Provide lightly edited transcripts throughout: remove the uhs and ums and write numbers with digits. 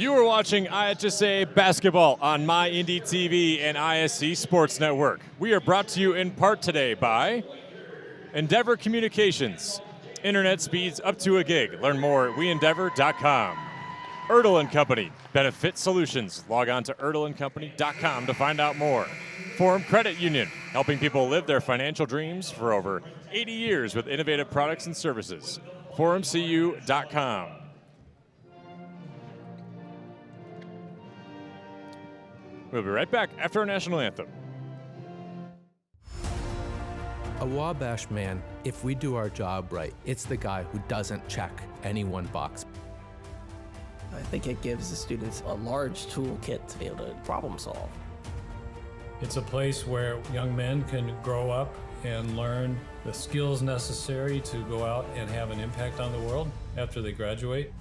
You are watching IHSAA basketball on MyIndy and ISC Sports Network. We are brought to you in part today by Endeavor Communications. Internet speeds up to a gig. Learn more at weendeavor.com. Erdl & Company, Benefit Solutions. Log on to erdlandcompany.com to find out more. Forum Credit Union, helping people live their financial dreams for over 80 years with innovative products and services. forumcu.com. We'll be right back after our national anthem. A Wabash man, if we do our job right, it's the guy who doesn't check any one box. I think it gives the students a large toolkit to be able to problem solve. It's a place where young men can grow up and learn the skills necessary to go out and have an impact on the world after they graduate.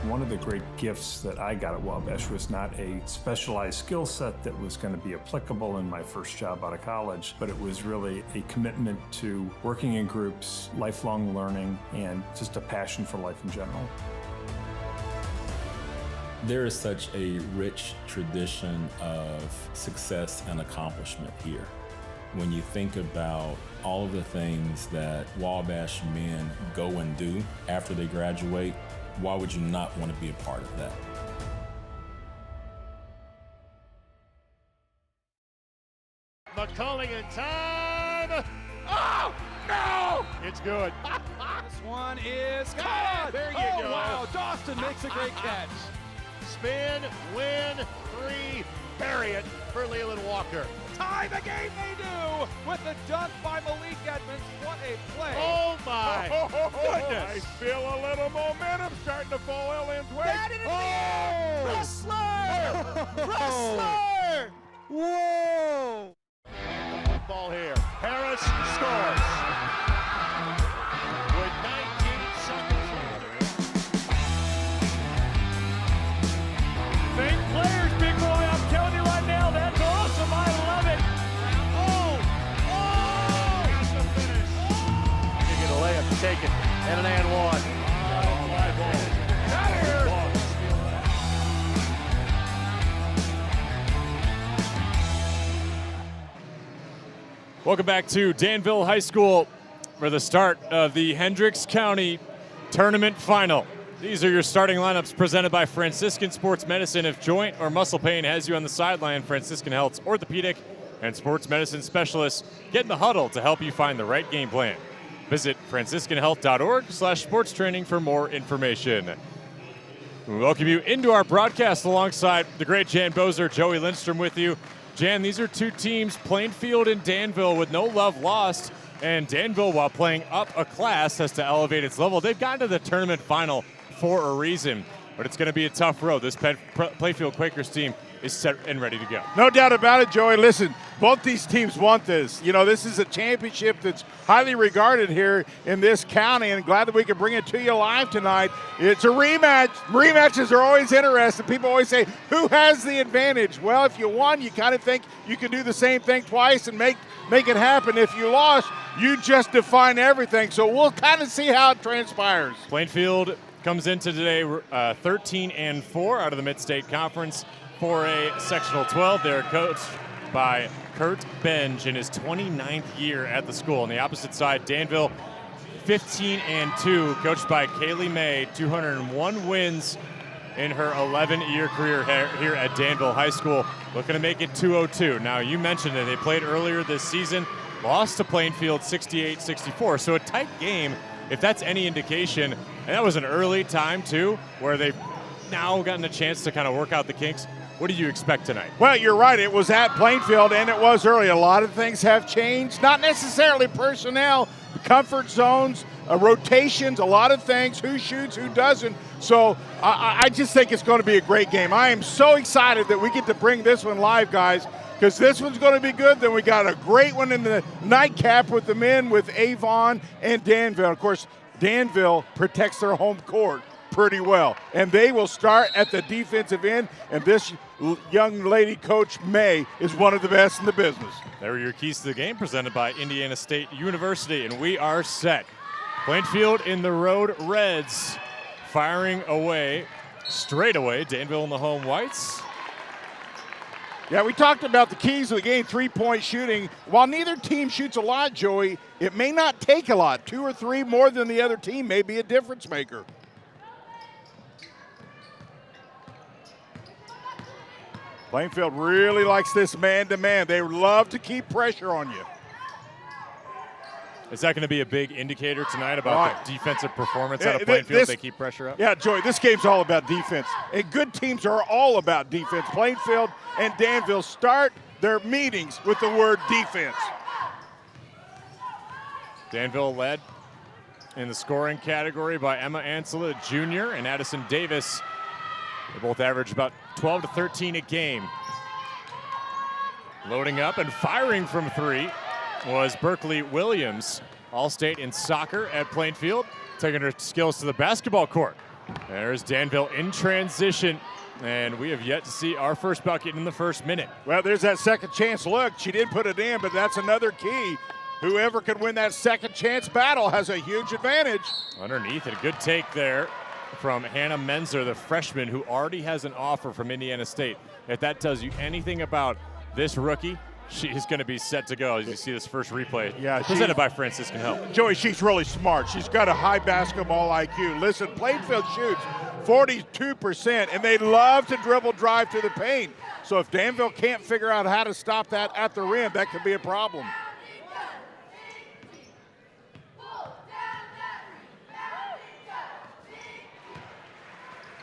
One of the great gifts that I got at Wabash was not a specialized skill set that was going to be applicable in my first job out of college, but it was really a commitment to working in groups, lifelong learning, and just a passion for life in general. There is such a rich tradition of success and accomplishment here. When you think about all of the things that Wabash men go and do after they graduate, why would you not want to be a part of that? McCulling in time. Oh, no! It's good. This one is caught. There you go. Wow, Dawson makes a great catch. Spin, win, three, bury it for Leland Walker. Tie the game they do with the dunk by Malik Edmonds. What a play. Oh, my goodness. I feel a little momentum starting to fall Ellen's way. That in Wrestler! Wrestler! Whoa! Ball here. Harris scores. With 19 seconds remaining. Fake players, big boy. I'm telling you right now, that's awesome. I love it. That's the finish. You get a layup to take it. And an and one. Fly ball. Out of here. Welcome back to Danville High School for the start of the Hendricks County Tournament Final. These are your starting lineups presented by Franciscan Sports Medicine. If joint or muscle pain has you on the sideline, Franciscan Health's orthopedic and sports medicine specialists get in the huddle to help you find the right game plan. Visit franciscanhealth.org/sports training for more information. We welcome you into our broadcast alongside the great Jan Bozer, Joey Lindstrom with you. Jan, these are two teams, Plainfield and Danville, with no love lost. And Danville, while playing up a class, has to elevate its level. They've gotten to the tournament final for a reason, but it's going to be a tough road. This Plainfield Quakers team is set and ready to go. No doubt about it, Joey. Listen, both these teams want this. You know, this is a championship that's highly regarded here in this county, and glad that we can bring it to you live tonight. It's a rematch. Rematches are always interesting. People always say, who has the advantage? Well, if you won, you kind of think you can do the same thing twice and make it happen. If you lost, you just define everything. So we'll kind of see how it transpires. Plainfield comes into today 13-4 out of the Mid-State Conference for a sectional 12. They're coached by Kurt Benj in his 29th year at the school. On the opposite side, Danville 15-2, coached by Kaylee May, 201 wins in her 11-year career here at Danville High School, looking to make it 202. Now, you mentioned that they played earlier this season, lost to Plainfield 68-64, so a tight game, if that's any indication. And that was an early time, too, where they've now gotten a chance to kind of work out the kinks. What do you expect tonight? Well, you're right. It was at Plainfield, and it was early. A lot of things have changed, not necessarily personnel, comfort zones, rotations, a lot of things, who shoots, who doesn't. So I just think it's going to be a great game. I am so excited that we get to bring this one live, guys, because this one's going to be good. Then we got a great one in the nightcap with the men with Avon and Danville. Of course, Danville protects their home court pretty well, and they will start at the defensive end, and this young lady, Coach May, is one of the best in the business. There are your keys to the game presented by Indiana State University, and we are set. Plainfield in the Road Reds firing away straight away. Danville in the home whites. Yeah, we talked about the keys of the game, three-point shooting. While neither team shoots a lot, Joey, it may not take a lot. 2 or 3 more than the other team may be a difference maker. Plainfield really likes this man-to-man. They love to keep pressure on you. Is that going to be a big indicator tonight about the defensive performance out of Plainfield? They keep pressure up? Yeah, Joey, this game's all about defense. And good teams are all about defense. Plainfield and Danville start their meetings with the word defense. Danville led in the scoring category by Emma Ansela Jr. and Addison Davis. They both average about 12 to 13 a game. Loading up and firing from 3 was Berkeley Williams, All-State in soccer at Plainfield, taking her skills to the basketball court. There's Danville in transition, and we have yet to see our first bucket in the first minute. Well, there's that second chance look. She did put it in, but that's another key. Whoever can win that second chance battle has a huge advantage. Underneath, a good take there from Hannah Menzer, the freshman who already has an offer from Indiana State. If that tells you anything about this rookie, she's going to be set to go as you see this first replay. Yeah, presented by Franciscan Health. Joey, she's really smart. She's got a high basketball IQ. Listen, Plainfield shoots 42%, and they love to dribble drive to the paint. So if Danville can't figure out how to stop that at the rim, that could be a problem.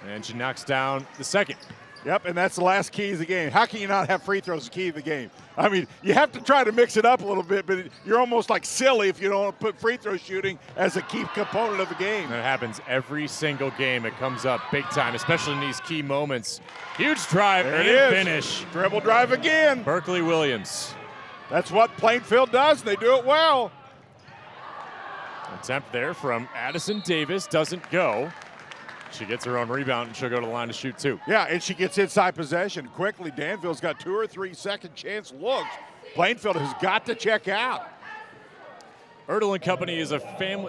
And she knocks down the second. Yep, and that's the last key of the game. How can you not have free throws as key of the game? I mean, you have to try to mix it up a little bit, but you're almost like silly if you don't put free throw shooting as a key component of the game. And it happens every single game. It comes up big time, especially in these key moments. Huge drive and finish. Dribble drive again. Berkeley Williams. That's what Plainfield does, and they do it well. Attempt there from Addison Davis doesn't go. She gets her own rebound, and she'll go to the line to shoot 2. Yeah, and she gets inside possession quickly. Danville's got 2 or 3 second chance looks. Plainfield has got to check out. Erdl & Company is a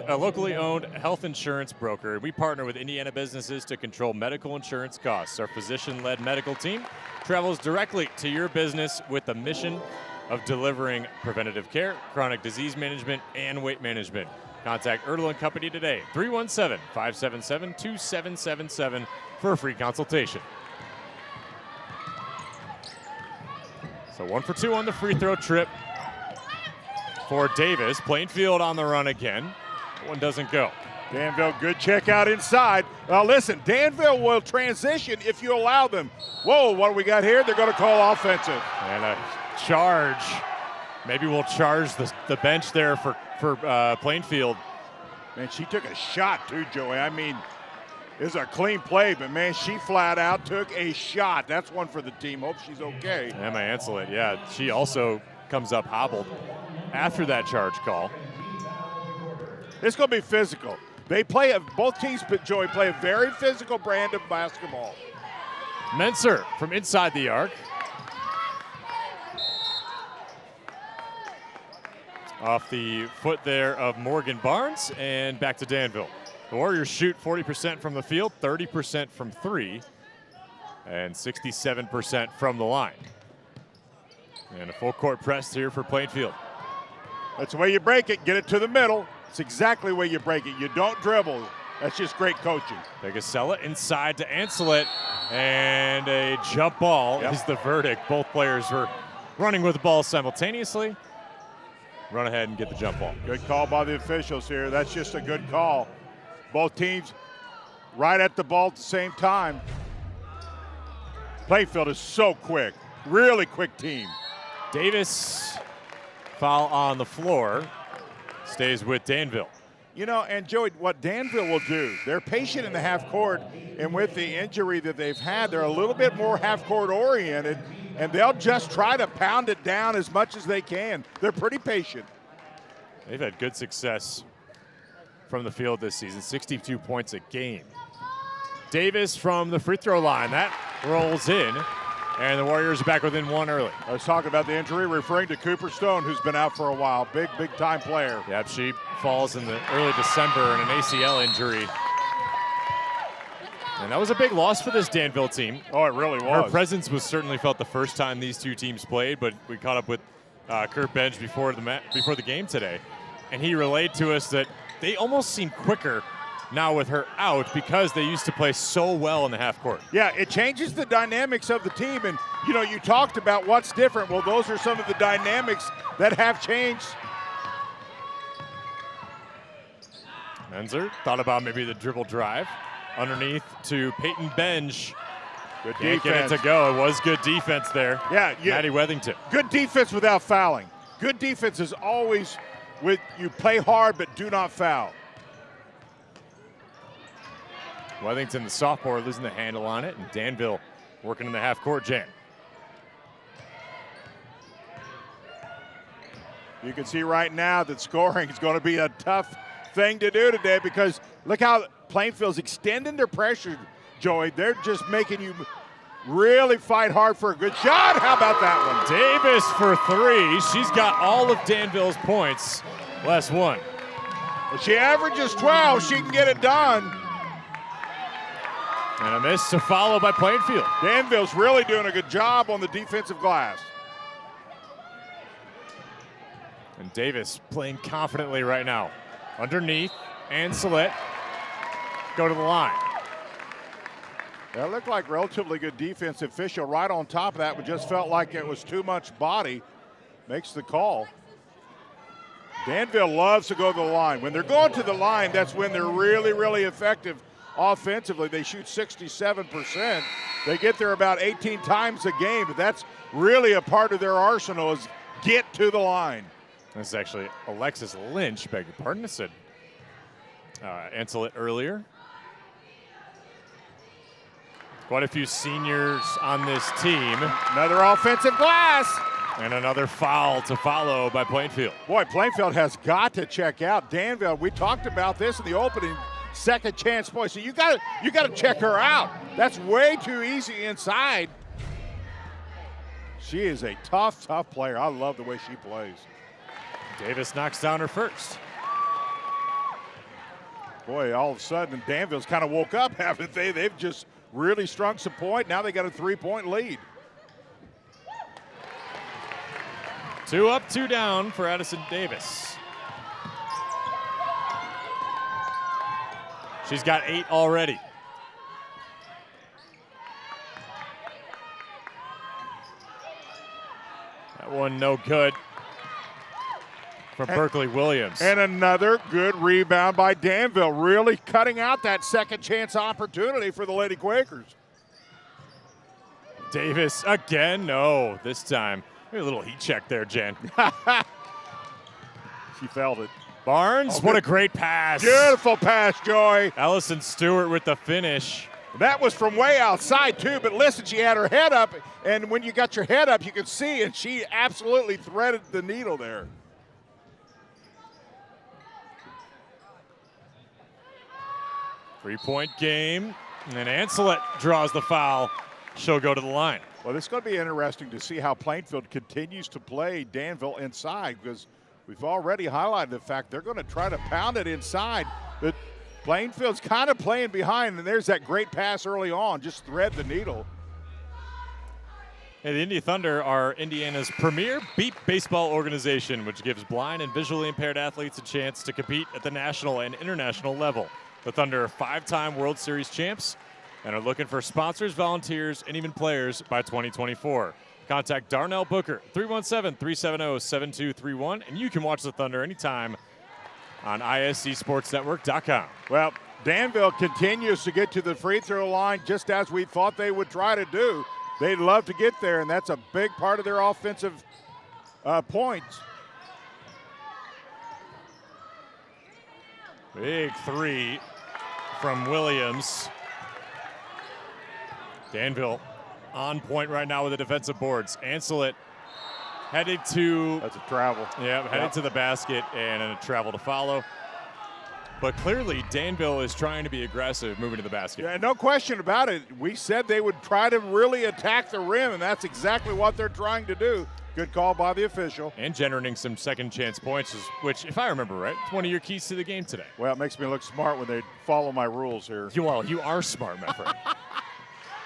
locally owned health insurance broker. We partner with Indiana businesses to control medical insurance costs. Our physician-led medical team travels directly to your business with the mission of delivering preventative care, chronic disease management, and weight management. Contact Erdl & Company today, 317-577-2777 for a free consultation. So 1 for 2 on the free throw trip for Davis. Plainfield on the run again. One doesn't go. Danville, good check out inside. Now listen, Danville will transition if you allow them. Whoa, what do we got here? They're going to call offensive. And a charge. Maybe we'll charge the bench there for Plainfield. Man, she took a shot too, Joey. I mean, it was a clean play, but man, she flat out took a shot. That's one for the team. Hope she's okay. Emma Anslet, yeah, she also comes up hobbled after that charge call. It's going to be physical. They play, both teams, but Joey, play a very physical brand of basketball. Menser from inside the arc. Off the foot there of Morgan Barnes, and back to Danville. The Warriors shoot 40% from the field, 30% from 3, and 67% from the line. And a full court press here for Plainfield. That's the way you break it. Get it to the middle. It's exactly the way you break it. You don't dribble. That's just great coaching. Pegasella inside to Ancelet, and a jump ball is the verdict. Both players were running with the ball simultaneously. Run ahead and get the jump ball. Good call by the officials here. That's just a good call. Both teams right at the ball at the same time. Plainfield is so quick. Really quick team. Davis, foul on the floor, stays with Danville. You know, and Joey, what Danville will do, they're patient in the half court, and with the injury that they've had, they're a little bit more half court oriented, and they'll just try to pound it down as much as they can. They're pretty patient. They've had good success from the field this season, 62 points a game. Davis from the free throw line, that rolls in, and the Warriors are back within 1 early. I was talking about the injury, referring to Cooper Stone, who's been out for a while. Big time player. Yep, she falls in the early December in an ACL injury. And that was a big loss for this Danville team. Oh, it really was. Her presence was certainly felt the first time these two teams played, but we caught up with Kurt Bench before the game today, and he relayed to us that they almost seem quicker now with her out because they used to play so well in the half court. Yeah, it changes the dynamics of the team, and you talked about what's different. Well, those are some of the dynamics that have changed. Menzer thought about maybe the dribble drive underneath to Peyton Benj. Good Can't defense. get it to go. It was good defense there. Yeah. Maddie Wethington. Good defense without fouling. Good defense is always with you play hard but do not foul. Wethington, the sophomore, losing the handle on it, and Danville working in the half-court jam. You can see right now that scoring is going to be a tough thing to do today because look how Plainfield's extending their pressure, Joey. They're just making you really fight hard for a good shot. How about that one? Davis for three. She's got all of Danville's points, less one. If she averages 12, she can get it done. And a miss to follow by Plainfield. Danville's really doing a good job on the defensive glass. And Davis playing confidently right now. Underneath, Ancelet go to the line. That looked like relatively good defense. Official right on top of that, but just felt like it was too much body. Makes the call. Danville loves to go to the line. When they're going to the line, that's when they're really, really effective offensively. They shoot 67%. They get there about 18 times a game, but that's really a part of their arsenal is get to the line. This is actually Alexis Lynch, beg your pardon. I said Ancelet earlier. Quite a few seniors on this team. Another offensive glass. And another foul to follow by Plainfield. Boy, Plainfield has got to check out Danville. We talked about this in the opening. Second chance boy. So you got to check her out. That's way too easy inside. She is a tough player. I love the way she plays. Davis knocks down her first. Boy, all of a sudden Danville's kind of woke up, haven't they? They've just really strung some point. Now they got a 3-point lead. 2 up, 2 down for Addison Davis. She's got 8 already. That one no good for Berkeley Williams. And another good rebound by Danville, really cutting out that second chance opportunity for the Lady Quakers. Davis again, no, this time. Maybe a little heat check there, Jen. She felt it. Barnes, what a great pass. Beautiful pass, Joy. Allison Stewart with the finish. That was from way outside, too, but listen, she had her head up, and when you got your head up, you could see, and she absolutely threaded the needle there. Three-point game, and then Ancelet draws the foul. She'll go to the line. Well, this is going to be interesting to see how Plainfield continues to play Danville inside because we've already highlighted the fact they're going to try to pound it inside. But Plainfield's kind of playing behind, and there's that great pass early on, just thread the needle. And the Indy Thunder are Indiana's premier beep baseball organization, which gives blind and visually impaired athletes a chance to compete at the national and international level. The Thunder are 5-time World Series champs and are looking for sponsors, volunteers, and even players by 2024. Contact Darnell Booker, 317-370-7231, and you can watch the Thunder anytime on ISCSportsNetwork.com. Well, Danville continues to get to the free throw line just as we thought they would try to do. They'd love to get there, and that's a big part of their offensive points. Big three from Williams. Danville on point right now with the defensive boards. Ancelet headed to... That's a travel. Yeah, headed to the basket and a travel to follow. But clearly, Danville is trying to be aggressive moving to the basket. Yeah, no question about it. We said they would try to really attack the rim, and that's exactly what they're trying to do. Good call by the official. And generating some second chance points, which, if I remember right, it's one of your keys to the game today. Well, it makes me look smart when they follow my rules here. You are smart, my friend.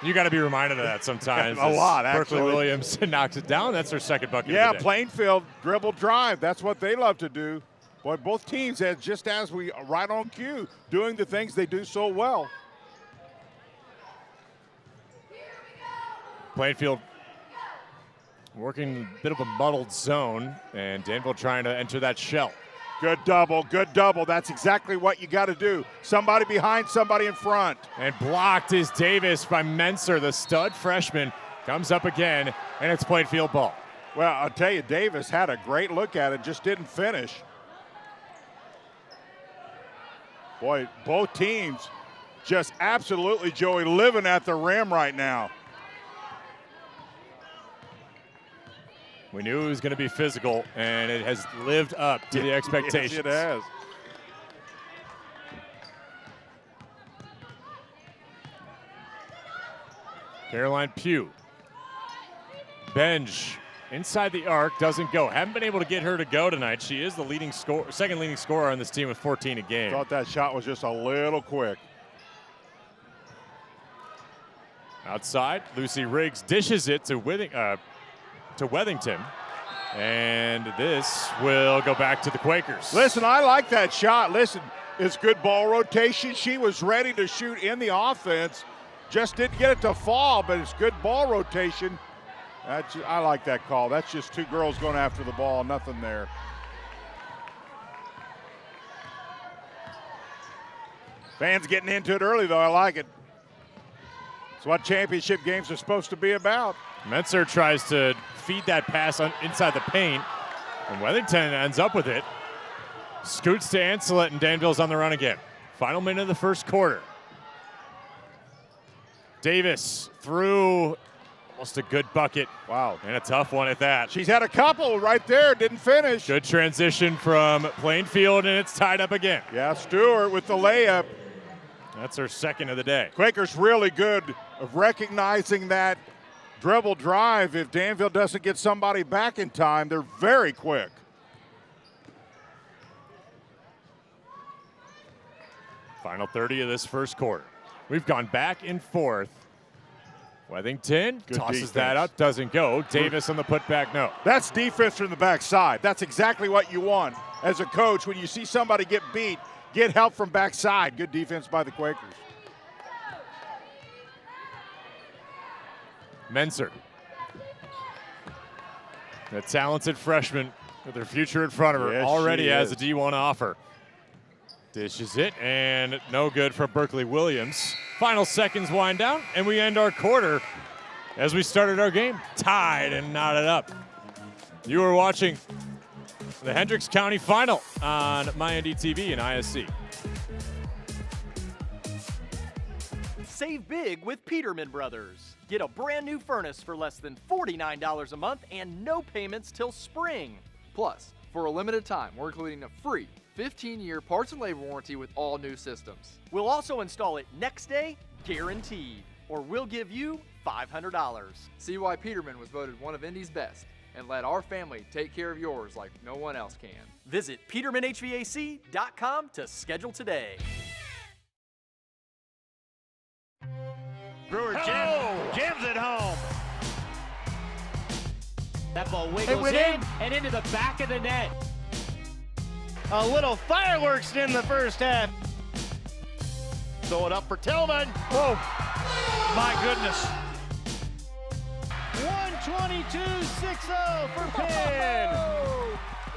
You got to be reminded of that sometimes. A lot, actually. Berkeley Williams knocks it down. That's their second bucket. Yeah, of the day. Plainfield dribble drive. That's what they love to do. Boy, both teams, just as we right on cue, doing the things they do so well. Plainfield working a bit of a muddled zone, and Danville trying to enter that shell. Good double, good double. That's exactly what you got to do. Somebody behind, somebody in front. And blocked is Davis by Menser, the stud freshman. Comes up again, and it's Plainfield ball. Well, I'll tell you, Davis had a great look at it, just didn't finish. Boy, both teams just absolutely, Joey, living at the rim right now. We knew it was going to be physical, and it has lived up to the expectations. Yes, it has. Caroline Pugh. Benj inside the arc, doesn't go. Haven't been able to get her to go tonight. She is the second leading scorer on this team with 14 a game. Thought that shot was just a little quick. Outside, Lucy Riggs dishes it to Wethington. And this will go back to the Quakers. Listen, I like that shot. Listen, it's good ball rotation. She was ready to shoot in the offense. Just didn't get it to fall, but it's good ball rotation. I like that call. That's just two girls going after the ball, nothing there. Fans getting into it early, though. I like it. It's what championship games are supposed to be about. Menser tries to feed that pass inside the paint, and Wethington ends up with it. Scoots to Ancelet, and Danville's on the run again. Final minute of the first quarter. Davis through, almost a good bucket. Wow. And a tough one at that. She's had a couple right there, didn't finish. Good transition from Plainfield, and it's tied up again. Yeah, Stewart with the layup. That's her second of the day. Quakers really good of recognizing that dribble drive. If Danville doesn't get somebody back in time, they're very quick. Final 30 of this first quarter. We've gone back and forth. Wethington Good tosses defense. that up, doesn't go. Davis on the putback, no. That's defense from the backside. That's exactly what you want as a coach. When you see somebody get beat, get help from backside. Good defense by the Quakers. Menser. The talented freshman with her future in front of her. Yes, already she has is. a D1 offer. Dishes it, and no good from Berkeley Williams. Final seconds wind down, and we end our quarter as we started our game. Tied and knotted up. You are watching the Hendricks County Final on MyNDTV and ISC. Save big with Peterman Brothers. Get a brand new furnace for less than $49 a month and no payments till spring. Plus, for a limited time, we're including a free 15-year parts and labor warranty with all new systems. We'll also install it next day, guaranteed, or we'll give you $500. See why Peterman was voted one of Indy's best, and let our family take care of yours like no one else can. Visit PetermanHVAC.com to schedule today. Brewer jams it home. That ball wiggles in and into the back of the net. A little fireworks in the first half. Throw it up for Tillman. Whoa, my goodness. 122.60 for Penn.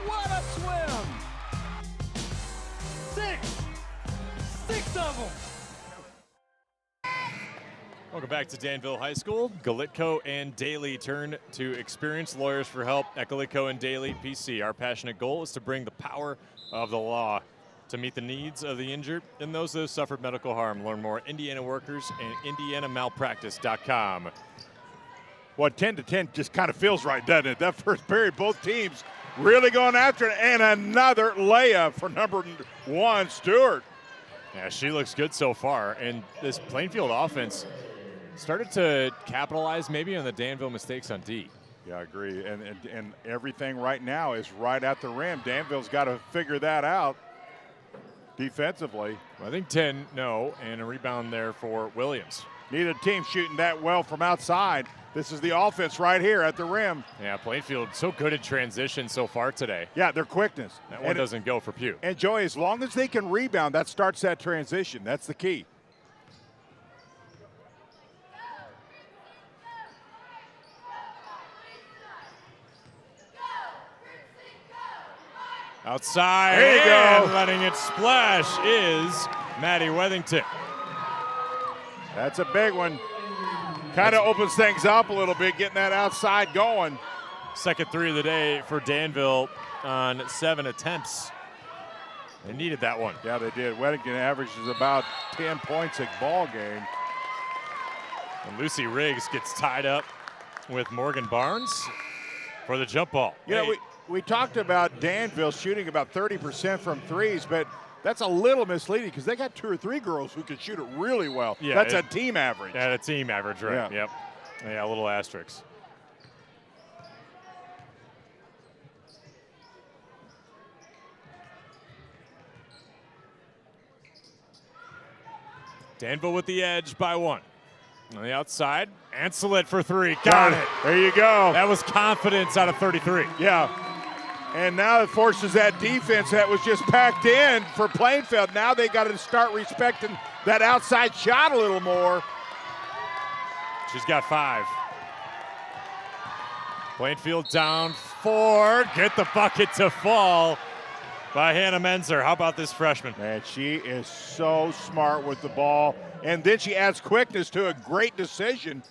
What a swim! Six of them. Welcome back to Danville High School. Galitko and Daly turn to experienced lawyers for help at Galitko and Daly PC. Our passionate goal is to bring the power of the law to meet the needs of the injured and those that have suffered medical harm. Learn more at Indiana Workers and IndianaMalpractice.com. Well, 10-10 just kind of feels right, doesn't it? That first period, both teams really going after it, and another layup for number 1, Stewart. Yeah, she looks good so far, and this Plainfield offense started to capitalize maybe on the Danville mistakes on D. Yeah, I agree. And everything right now is right at the rim. Danville's got to figure that out defensively. I think 10, no, and a rebound there for Williams. Neither team shooting that well from outside. This is the offense right here at the rim. Yeah, Plainfield so good at transition so far today. Yeah, their quickness. That one doesn't go for Pugh. And Joey, as long as they can rebound, that starts that transition. That's the key. Outside, there you and go. Letting it splash is Maddie Wethington. That's a big one. Kind of opens things up a little bit, getting that outside going. Second three of the day for Danville on 7 attempts. They needed that one. Yeah, they did. Wethington averages about 10 points a ball game. And Lucy Riggs gets tied up with Morgan Barnes for the jump ball. You know, we talked about Danville shooting about 30% from threes, but that's a little misleading because they got 2 or 3 girls who can shoot it really well. Yeah, that's a team average. Yeah, a team average, right? Yeah. Yep. Yeah, a little asterisk. Danville with the edge by 1. On the outside, Ancelet for 3. Got it. There you go. That was confidence out of 33. Yeah. And now it forces that defense that was just packed in for Plainfield. Now they got to start respecting that outside shot a little more. She's got 5. Plainfield down 4. Get the bucket to fall by Hannah Menzer. How about this freshman? Man, she is so smart with the ball. And then she adds quickness to a great decision.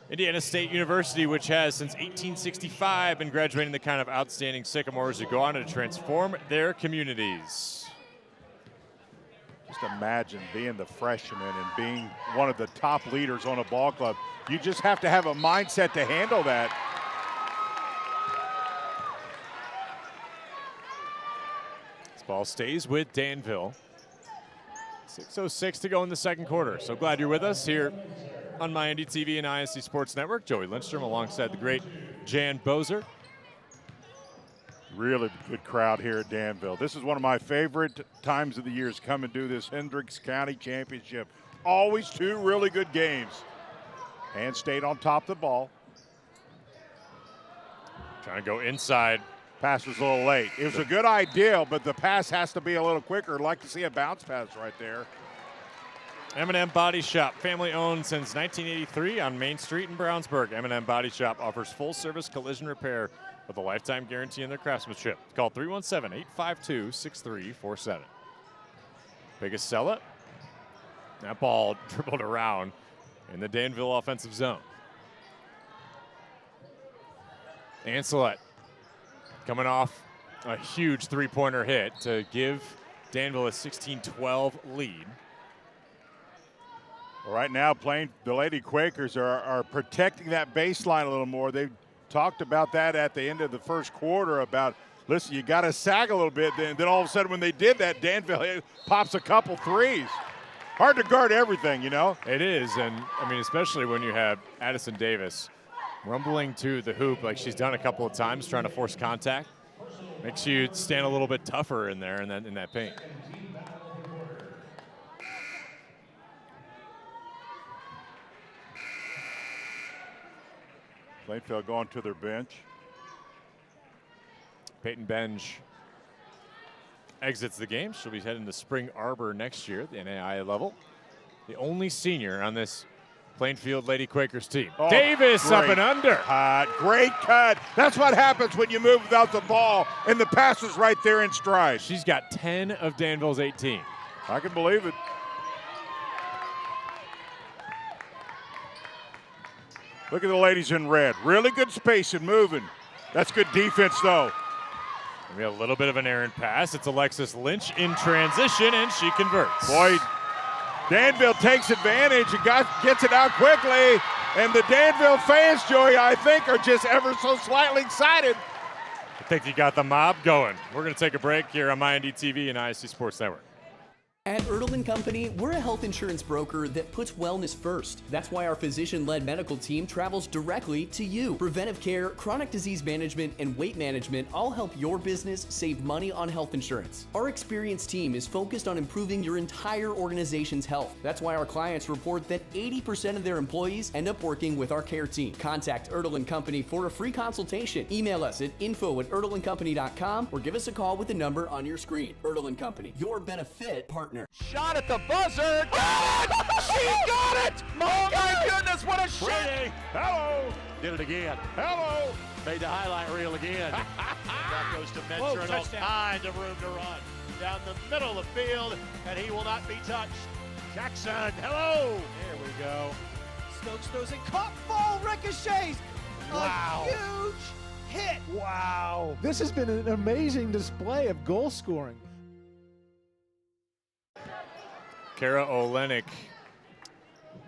Indiana State University, which has since 1865 been graduating the kind of outstanding Sycamores who go on to transform their communities. Just imagine being the freshman and being one of the top leaders on a ball club. You just have to have a mindset to handle that. This ball stays with Danville. 6:06 to go in the second quarter. So glad you're with us here on My Indy TV and ISC Sports Network. Joey Lindstrom alongside the great Jan Bozer. Really good crowd here at Danville. This is one of my favorite times of the year is come and do this Hendricks County Championship. Always 2 really good games. And stayed on top of the ball. Trying to go inside. Pass was a little late. It was a good idea, but the pass has to be a little quicker. I'd like to see a bounce pass right there. M&M Body Shop, family owned since 1983 on Main Street in Brownsburg. M&M Body Shop offers full service collision repair with a lifetime guarantee in their craftsmanship. Call 317-852-6347. Bigasella. That ball dribbled around in the Danville offensive zone. Ancelet coming off a huge three-pointer hit to give Danville a 16-12 lead. Right now, the Lady Quakers are protecting that baseline a little more. They talked about that at the end of the first quarter about, listen, you got to sag a little bit. Then all of a sudden when they did that, Danville pops a couple threes. Hard to guard everything, you know. It is, and I mean, especially when you have Addison Davis rumbling to the hoop like she's done a couple of times, trying to force contact. Makes you stand a little bit tougher in there in that paint. Plainfield going to their bench. Peyton Benj exits the game. She'll be heading to Spring Arbor next year at the NAIA level. The only senior on this Plainfield Lady Quakers team. Oh, Davis great up and under. Great cut. That's what happens when you move without the ball, and the pass is right there in stride. She's got 10 of Danville's 18. I can believe it. Look at the ladies in red. Really good space and moving. That's good defense, though. We have a little bit of an errant pass. It's Alexis Lynch in transition, and she converts. Boy, Danville takes advantage and gets it out quickly. And the Danville fans, Joey, I think, are just ever so slightly excited. I think you got the mob going. We're going to take a break here on My Indy TV and ISC Sports Network. At Erdl & Company, we're a health insurance broker that puts wellness first. That's why our physician-led medical team travels directly to you. Preventive care, chronic disease management, and weight management all help your business save money on health insurance. Our experienced team is focused on improving your entire organization's health. That's why our clients report that 80% of their employees end up working with our care team. Contact Erdl & Company for a free consultation. Email us at info@erdlandcompany.com or give us a call with the number on your screen. Erdl & Company, your benefit partner. Shot at the buzzer. She got it! Oh my goodness, what a shot! Hello. Did it again. Hello. Made the highlight reel again. That goes to Mentor and all kinds of room to run. Down the middle of the field, and he will not be touched. Jackson, hello. There we go. Stokes throws it, caught, ball ricochets. Wow. A huge hit. Wow. This has been an amazing display of goal scoring. Kara Olenek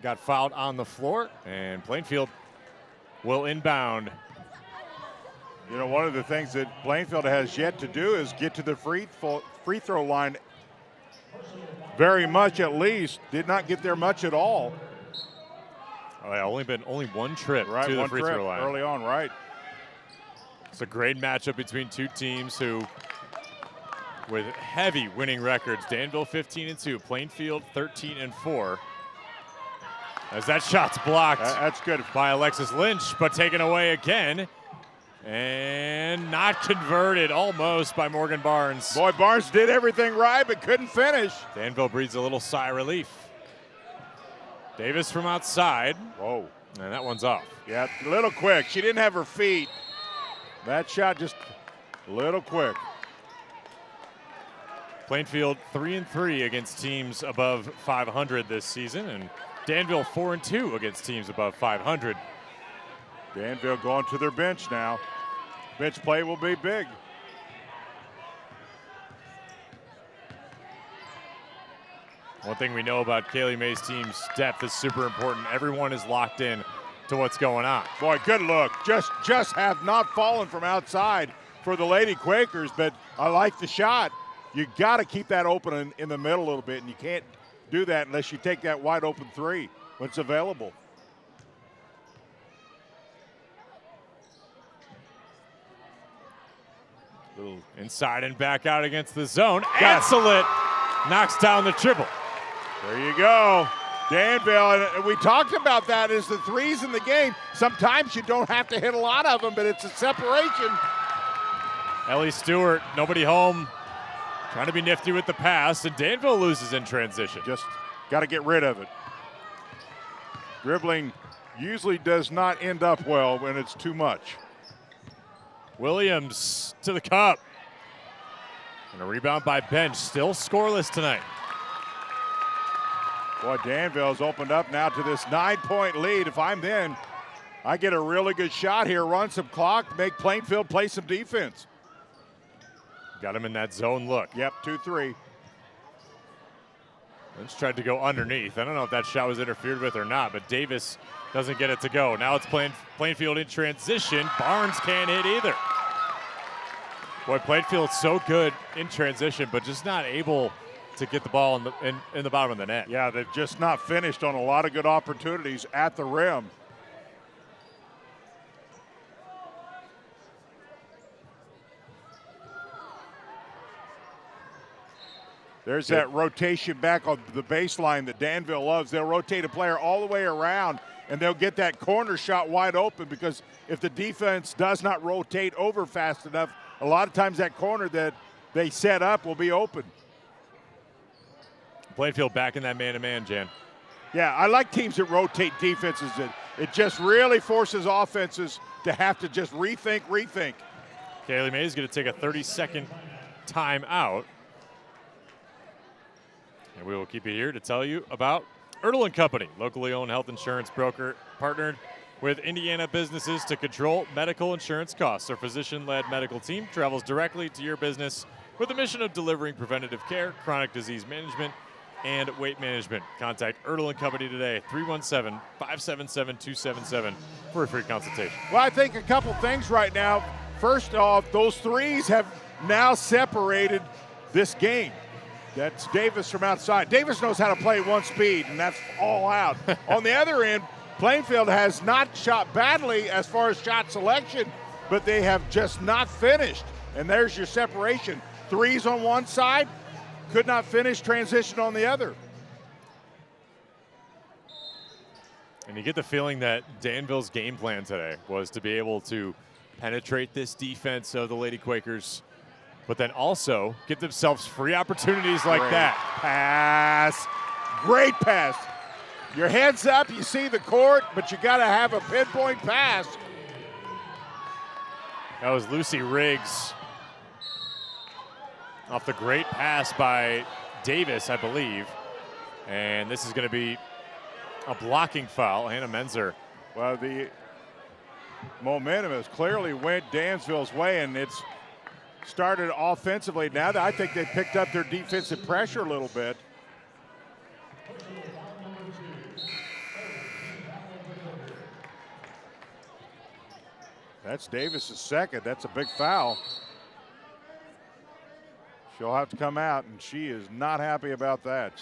got fouled on the floor, and Plainfield will inbound. You know, one of the things that Plainfield has yet to do is get to the free throw line very much, at least. Did not get there much at all. Oh, yeah, only one trip to the free throw line. Early on, right. It's a great matchup between two teams who, with heavy winning records, Danville 15-2, Plainfield 13-4. As that shot's blocked. That's good by Alexis Lynch, but taken away again. And not converted almost by Morgan Barnes. Boy, Barnes did everything right, but couldn't finish. Danville breathes a little sigh of relief. Davis from outside. Whoa. And that one's off. Yeah, a little quick. She didn't have her feet. That shot just a little quick. Plainfield 3-3 against teams above 500 this season, and Danville 4-2 against teams above 500. Danville going to their bench now. Bench play will be big. One thing we know about Kaylee May's team's depth is super important. Everyone is locked in to what's going on. Boy, good look. Just have not fallen from outside for the Lady Quakers, but I like the shot. You got to keep that open in the middle a little bit, and you can't do that unless you take that wide open three when it's available. Little inside and back out against the zone. Anselit knocks down the triple. There you go. Danville, and we talked about that as the threes in the game. Sometimes you don't have to hit a lot of them, but it's a separation. Ellie Stewart, nobody home. Trying to be nifty with the pass, and Danville loses in transition. Just got to get rid of it. Dribbling usually does not end up well when it's too much. Williams to the cup. And a rebound by Bench, still scoreless tonight. Boy, Danville's opened up now to this 9-point lead. If I'm then, I get a really good shot here, run some clock, make Plainfield play some defense. Got him in that zone look. Yep, 2-3. Lynch tried to go underneath. I don't know if that shot was interfered with or not, but Davis doesn't get it to go. Now it's Plainfield in transition. Barnes can't hit either. Boy, Plainfield's so good in transition, but just not able to get the ball in the bottom of the net. Yeah, they've just not finished on a lot of good opportunities at the rim. There's that rotation back on the baseline that Danville loves. They'll rotate a player all the way around, and they'll get that corner shot wide open, because if the defense does not rotate over fast enough, a lot of times that corner that they set up will be open. Plainfield back in that man-to-man, Jan. Yeah, I like teams that rotate defenses. It just really forces offenses to have to just rethink. Kaylee May is going to take a 30-second timeout. And we will keep you here to tell you about Erdl & Company, locally owned health insurance broker, partnered with Indiana businesses to control medical insurance costs. Our physician-led medical team travels directly to your business with the mission of delivering preventative care, chronic disease management, and weight management. Contact Erdl & Company today, 317-577-277 for a free consultation. Well, I think a couple things right now. First off, those threes have now separated this game. That's Davis from outside. Davis knows how to play one speed, and that's all out. On the other end, Plainfield has not shot badly as far as shot selection, but they have just not finished. And there's your separation. Threes on one side, could not finish, transition on the other. And you get the feeling that Danville's game plan today was to be able to penetrate this defense of the Lady Quakers, but then also give themselves free opportunities like that. Pass. Great pass. Your head's up, you see the court, but you got to have a pinpoint pass. That was Lucy Riggs off the great pass by Davis, I believe. And this is going to be a blocking foul. Hannah Menzer. Well, the momentum has clearly went Dansville's way, and it's started offensively. Now that I think they picked up their defensive pressure a little bit. That's Davis's second. That's a big foul. She'll have to come out, and she is not happy about that.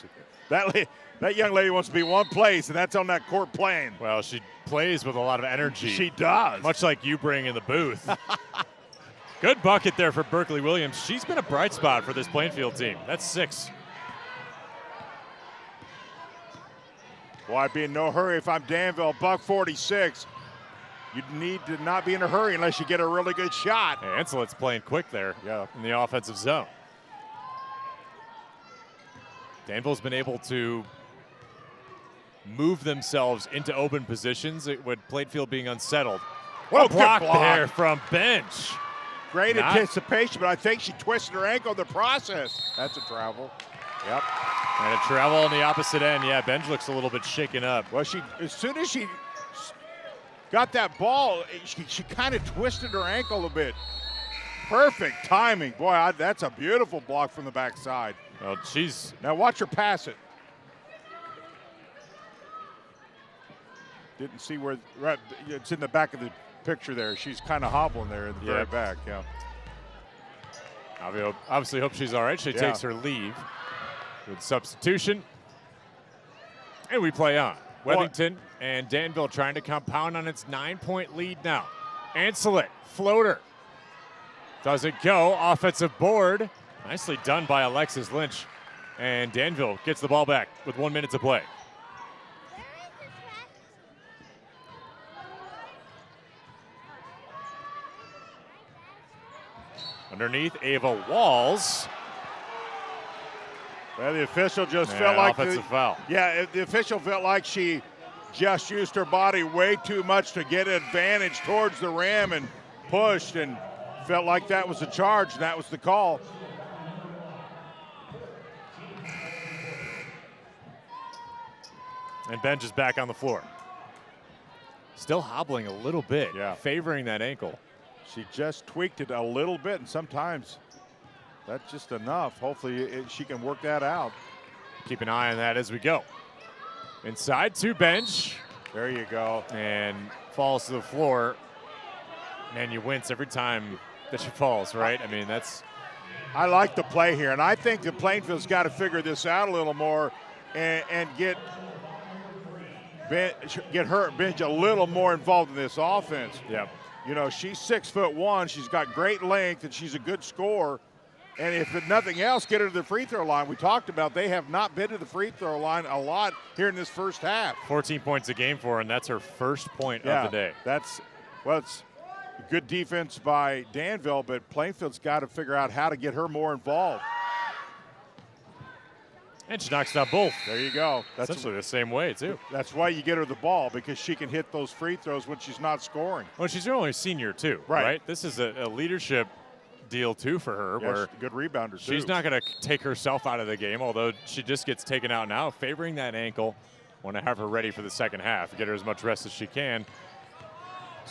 That young lady wants to be one place, and that's on that court playing. Well, she plays with a lot of energy. She does. Much like you bring in the booth. Good bucket there for Berkeley Williams. She's been a bright spot for this Plainfield team. That's 6. Well, I'd be in no hurry if I'm Danville. $146. You need to not be in a hurry unless you get a really good shot. Hey, Anselet's playing quick there in the offensive zone. Danville's been able to move themselves into open positions with Plainfield being unsettled. Well, block there from bench. Great anticipation, but I think she twisted her ankle in the process. That's a travel. Yep. And a travel on the opposite end. Yeah, Benj looks a little bit shaken up. Well, as soon as she got that ball, she kind of twisted her ankle a bit. Perfect timing. Boy, that's a beautiful block from the backside. Well, now watch her pass it. Didn't see where, right, it's in the back of the picture there. She's kind of hobbling there in the very back, yeah. Obviously hope she's all right. She takes her leave. Good substitution. And we play on. Wethington and Danville trying to compound on its 9-point lead now. Anselet, floater. Doesn't go. Offensive board. Nicely done by Alexis Lynch. And Danville gets the ball back with 1 minute to play. Underneath, Ava Walls. Well, the official just felt like offensive foul. Yeah, the official felt like she just used her body way too much to get advantage towards the rim and pushed, and felt like that was a charge, and that was the call. And Benj is back on the floor. Still hobbling a little bit, favoring that ankle. She just tweaked it a little bit, and sometimes that's just enough. Hopefully she can work that out. Keep an eye on that as we go. Inside to Benj. There you go. And falls to the floor. Man, you wince every time that she falls, right? I mean, I like the play here, and I think the Plainfield's got to figure this out a little more and get Benj a little more involved in this offense. Yep. You know, she's 6'1". She's got great length, and she's a good scorer. And if nothing else, get her to the free throw line. We talked about they have not been to the free throw line a lot here in this first half. 14 points a game for her, and that's her first point of the day. It's good defense by Danville, but Plainfield's got to figure out how to get her more involved. And she knocks down both. There you go. That's essentially the same way, too. That's why you get her the ball, because she can hit those free throws when she's not scoring. Well, she's only a senior, too, right? This is a leadership deal, too, for her. Where good rebounder, too. She's not going to take herself out of the game, although she just gets taken out now, favoring that ankle. Want to have her ready for the second half, get her as much rest as she can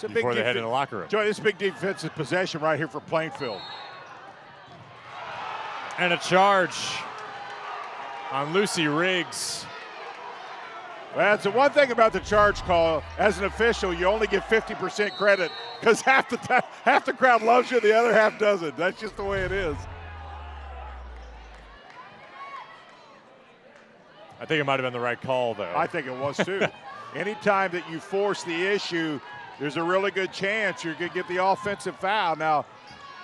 before they head in the locker room. Joey, this big defensive possession right here for Plainfield. And a charge on Lucy Riggs. Well, that's the one thing about the charge call. As an official, you only get 50% credit because half the crowd loves you, the other half doesn't. That's just the way it is. I think it might have been the right call, though. I think it was, too. Anytime that you force the issue, there's a really good chance you're going to get the offensive foul. Now,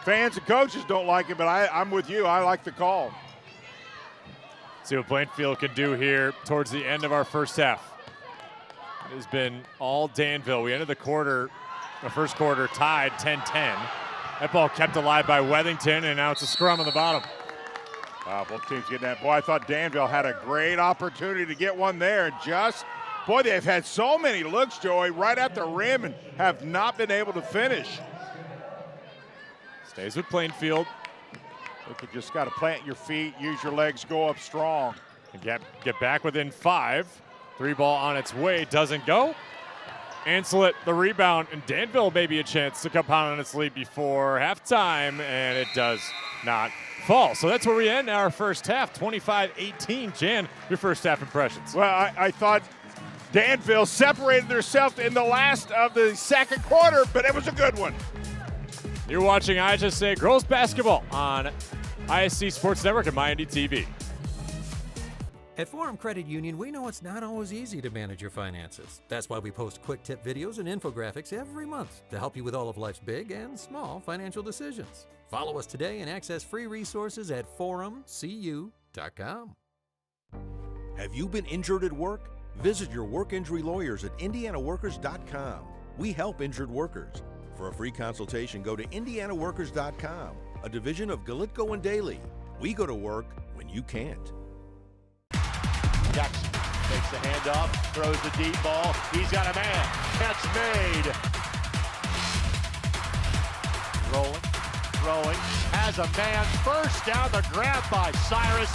fans and coaches don't like it, but I'm with you. I like the call. See what Plainfield can do here towards the end of our first half. It has been all Danville. We ended the first quarter tied 10-10. That ball kept alive by Wethington, and now it's a scrum on the bottom. Wow, both teams getting that. Boy, I thought Danville had a great opportunity to get one there. Boy, they've had so many looks, Joey, right at the rim and have not been able to finish. Stays with Plainfield. Look, you just got to plant your feet, use your legs, go up strong. And get back within 5. 3 ball on its way, doesn't go. Ancelet the rebound, and Danville maybe a chance to compound on its lead before halftime, and it does not fall. So that's where we end our first half, 25-18. Jan, your first half impressions. Well, I thought Danville separated themselves in the last of the second quarter, but it was a good one. You're watching IHSAA Girls Basketball on ISC Sports Network and MyND TV. At Forum Credit Union, we know it's not always easy to manage your finances. That's why we post quick tip videos and infographics every month to help you with all of life's big and small financial decisions. Follow us today and access free resources at forumcu.com. Have you been injured at work? Visit your work injury lawyers at indianaworkers.com. We help injured workers. For a free consultation, go to indianaworkers.com, a division of Galitko and Daly. We go to work when you can't. Jackson takes the handoff, throws the deep ball. He's got a man. Catch made. Rolling, throwing, has a man. First down, the grab by Cyrus.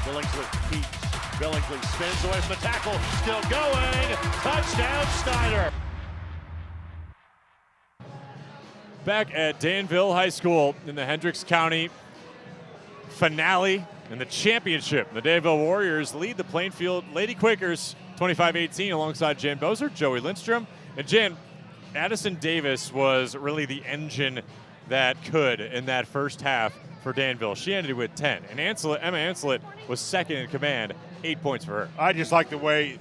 Billingsley keeps. Billingsley spins away from the tackle. Still going. Touchdown, Snyder. Back at Danville High School in the Hendricks County finale in the championship. The Danville Warriors lead the Plainfield Lady Quakers 25-18 alongside Jan Bozer, Joey Lindstrom. And Jan, Addison Davis was really the engine that could in that first half for Danville. She ended with 10. And Emma Ancelet was second in command, 8 points for her. I just like the way,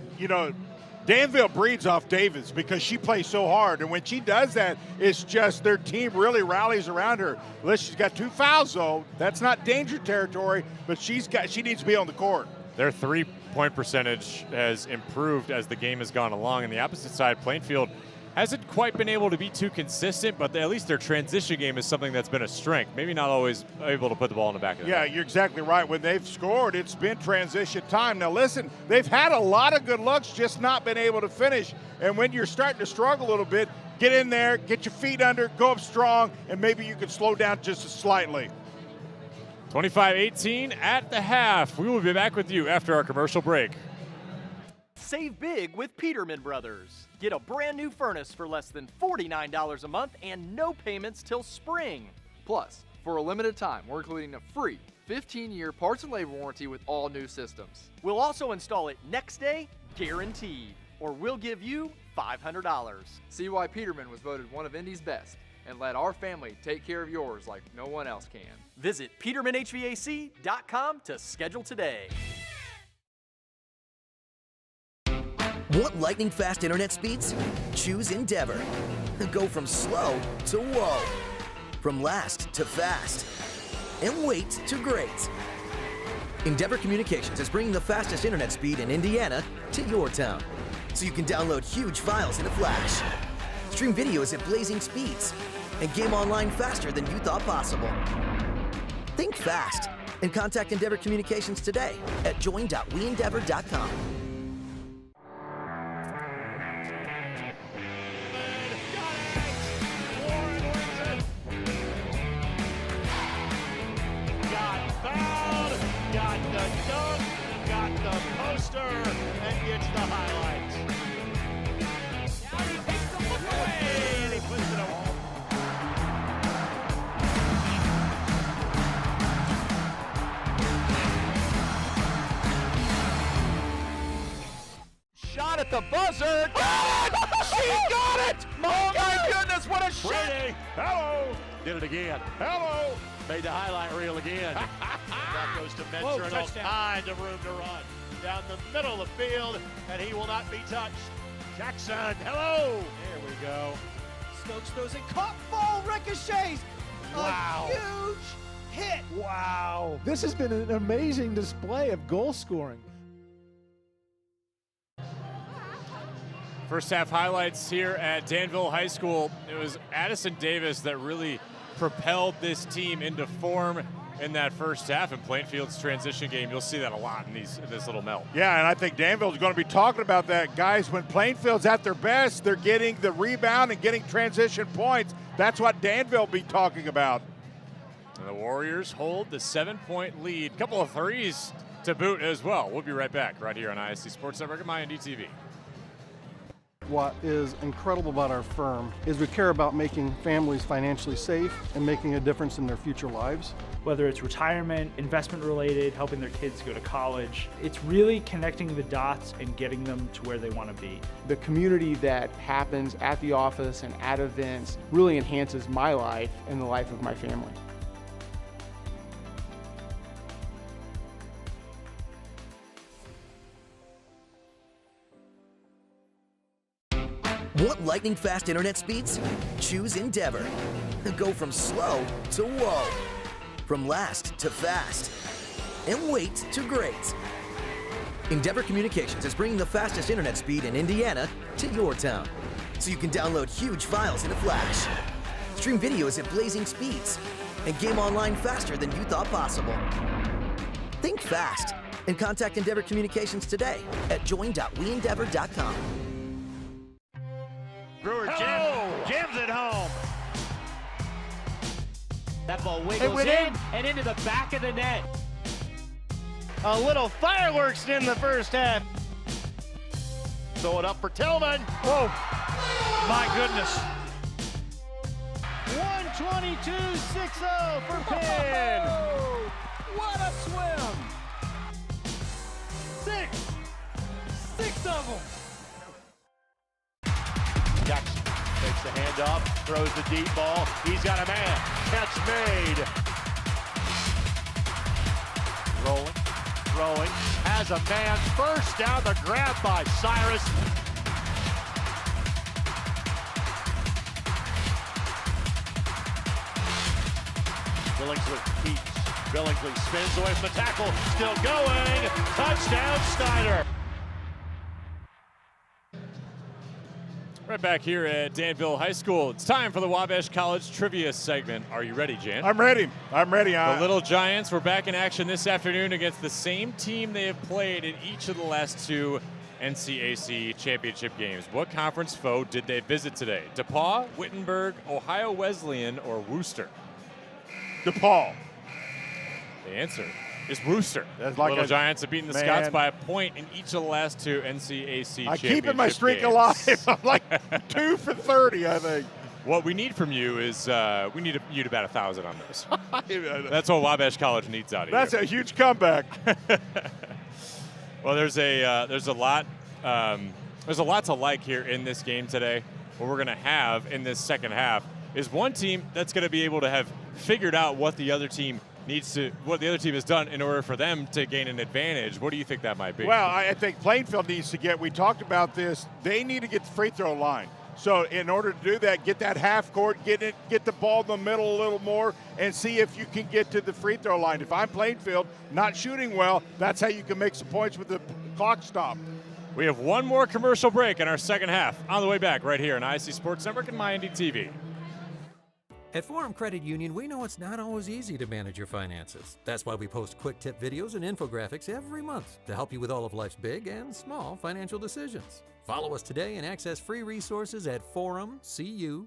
Danville breeds off Davis because she plays so hard, and when she does that, it's just their team really rallies around her. She's got 2 fouls, though. That's not danger territory, but she needs to be on the court. Their 3-point percentage has improved as the game has gone along. On the opposite side, Plainfield hasn't quite been able to be too consistent, but at least their transition game is something that's been a strength. Maybe not always able to put the ball in the back of the net. Yeah, you're exactly right. When they've scored, it's been transition time. Now listen, they've had a lot of good looks, just not been able to finish. And when you're starting to struggle a little bit, get in there, get your feet under, go up strong, and maybe you can slow down just slightly. 25-18 at the half. We will be back with you after our commercial break. Save big with Peterman Brothers. Get a brand new furnace for less than $49 a month and no payments till spring. Plus, for a limited time, we're including a free 15-year parts and labor warranty with all new systems. We'll also install it next day, guaranteed, or we'll give you $500. See why Peterman was voted one of Indy's best and let our family take care of yours like no one else can. Visit PetermanHVAC.com to schedule today. Want lightning-fast internet speeds? Choose Endeavor. Go from slow to whoa. From last to fast. And wait to great. Endeavor Communications is bringing the fastest internet speed in Indiana to your town. So you can download huge files in a flash. Stream videos at blazing speeds. And game online faster than you thought possible. Think fast and contact Endeavor Communications today at join.weendeavor.com. And gets the highlights. Now he takes the look away, and he puts it away. Shot at the buzzer. Got it! She got it! Oh my goodness, what a a shot. Hello. Did it again. Hello. Made the highlight reel again. That goes to Menser and all kinds of room to run. Down the middle of the field, and he will not be touched. Jackson, hello. There we go. Stokes throws it, caught, ball ricochets. Wow. A huge hit. Wow. This has been an amazing display of goal scoring. First half highlights here at Danville High School. It was Addison Davis that really propelled this team into form in that first half. In Plainfield's transition game, you'll see that a lot in this little melt. Yeah, and I think Danville's going to be talking about that. Guys, when Plainfield's at their best, they're getting the rebound and getting transition points. That's what Danville will be talking about. And the Warriors hold the 7-point lead. Couple of threes to boot as well. We'll be right back right here on IHSAA Sports Network and MyNDTV. What is incredible about our firm is we care about making families financially safe and making a difference in their future lives. Whether it's retirement, investment related, helping their kids go to college, it's really connecting the dots and getting them to where they want to be. The community that happens at the office and at events really enhances my life and the life of my family. Want lightning-fast internet speeds? Choose Endeavor. Go from slow to whoa. From last to fast. And wait to great. Endeavor Communications is bringing the fastest internet speed in Indiana to your town. So you can download huge files in a flash. Stream videos at blazing speeds. And game online faster than you thought possible. Think fast and contact Endeavor Communications today at join.weendeavor.com. Brewer jams it home. That ball wiggles in and into the back of the net. A little fireworks in the first half. Throw it up for Tillman. Oh, my goodness. 122-6-0 for Penn. What a swim. Six of them. Jackson takes the handoff, throws the deep ball. He's got a man. Catch made. Rolling. Has a man. First down, the grab by Cyrus. Billingsley keeps. Billingsley spins away from the tackle. Still going. Touchdown, Snyder. Right back here at Danville High School. It's time for the Wabash College Trivia segment. Are you ready, Jan? I'm ready. The Little Giants were back in action this afternoon against the same team they have played in each of the last two NCAC championship games. What conference foe did they visit today? DePaul, Wittenberg, Ohio Wesleyan, or Worcester? DePaul. The answer is Worcester. That's like Little Giants have beaten the Scots by a point in each of the last two NCAC I'm championship keeping my streak games. alive. I'm like 2 for 30, I think. What we need from you is we need you to bat 1,000 on this. That's what Wabash College needs out of you. That's a huge comeback. Well, there's a lot to like here in this game today. What we're going to have in this second half is one team that's going to be able to have figured out what the other team has done in order for them to gain an advantage. What do you think that might be? Well, I think Plainfield needs to we talked about this, they need to get the free throw line. So in order to do that, get that half court, get the ball in the middle a little more, and see if you can get to the free throw line. If I'm Plainfield, not shooting well, that's how you can make some points with the clock stop. We have one more commercial break in our second half. On the way back right here on IHSAA Sports Network and MyNDTV. At Forum Credit Union, we know it's not always easy to manage your finances. That's why we post quick tip videos and infographics every month to help you with all of life's big and small financial decisions. Follow us today and access free resources at forumcu.com.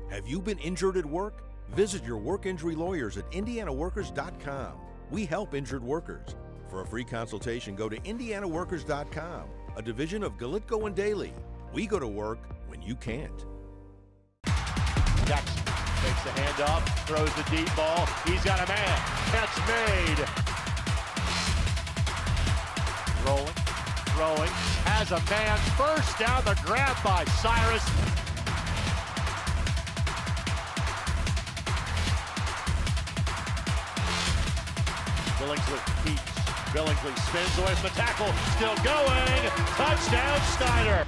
Have you been injured at work? Visit your work injury lawyers at indianaworkers.com. We help injured workers. For a free consultation, go to indianaworkers.com, a division of Galitko and Daly. We go to work when you can't. Jackson takes the handoff, throws the deep ball. He's got a man. Catch made. Rolling. Has a man. First down, the grab by Cyrus. Billingsley keeps. Billingsley spins away from the tackle. Still going. Touchdown, Snyder.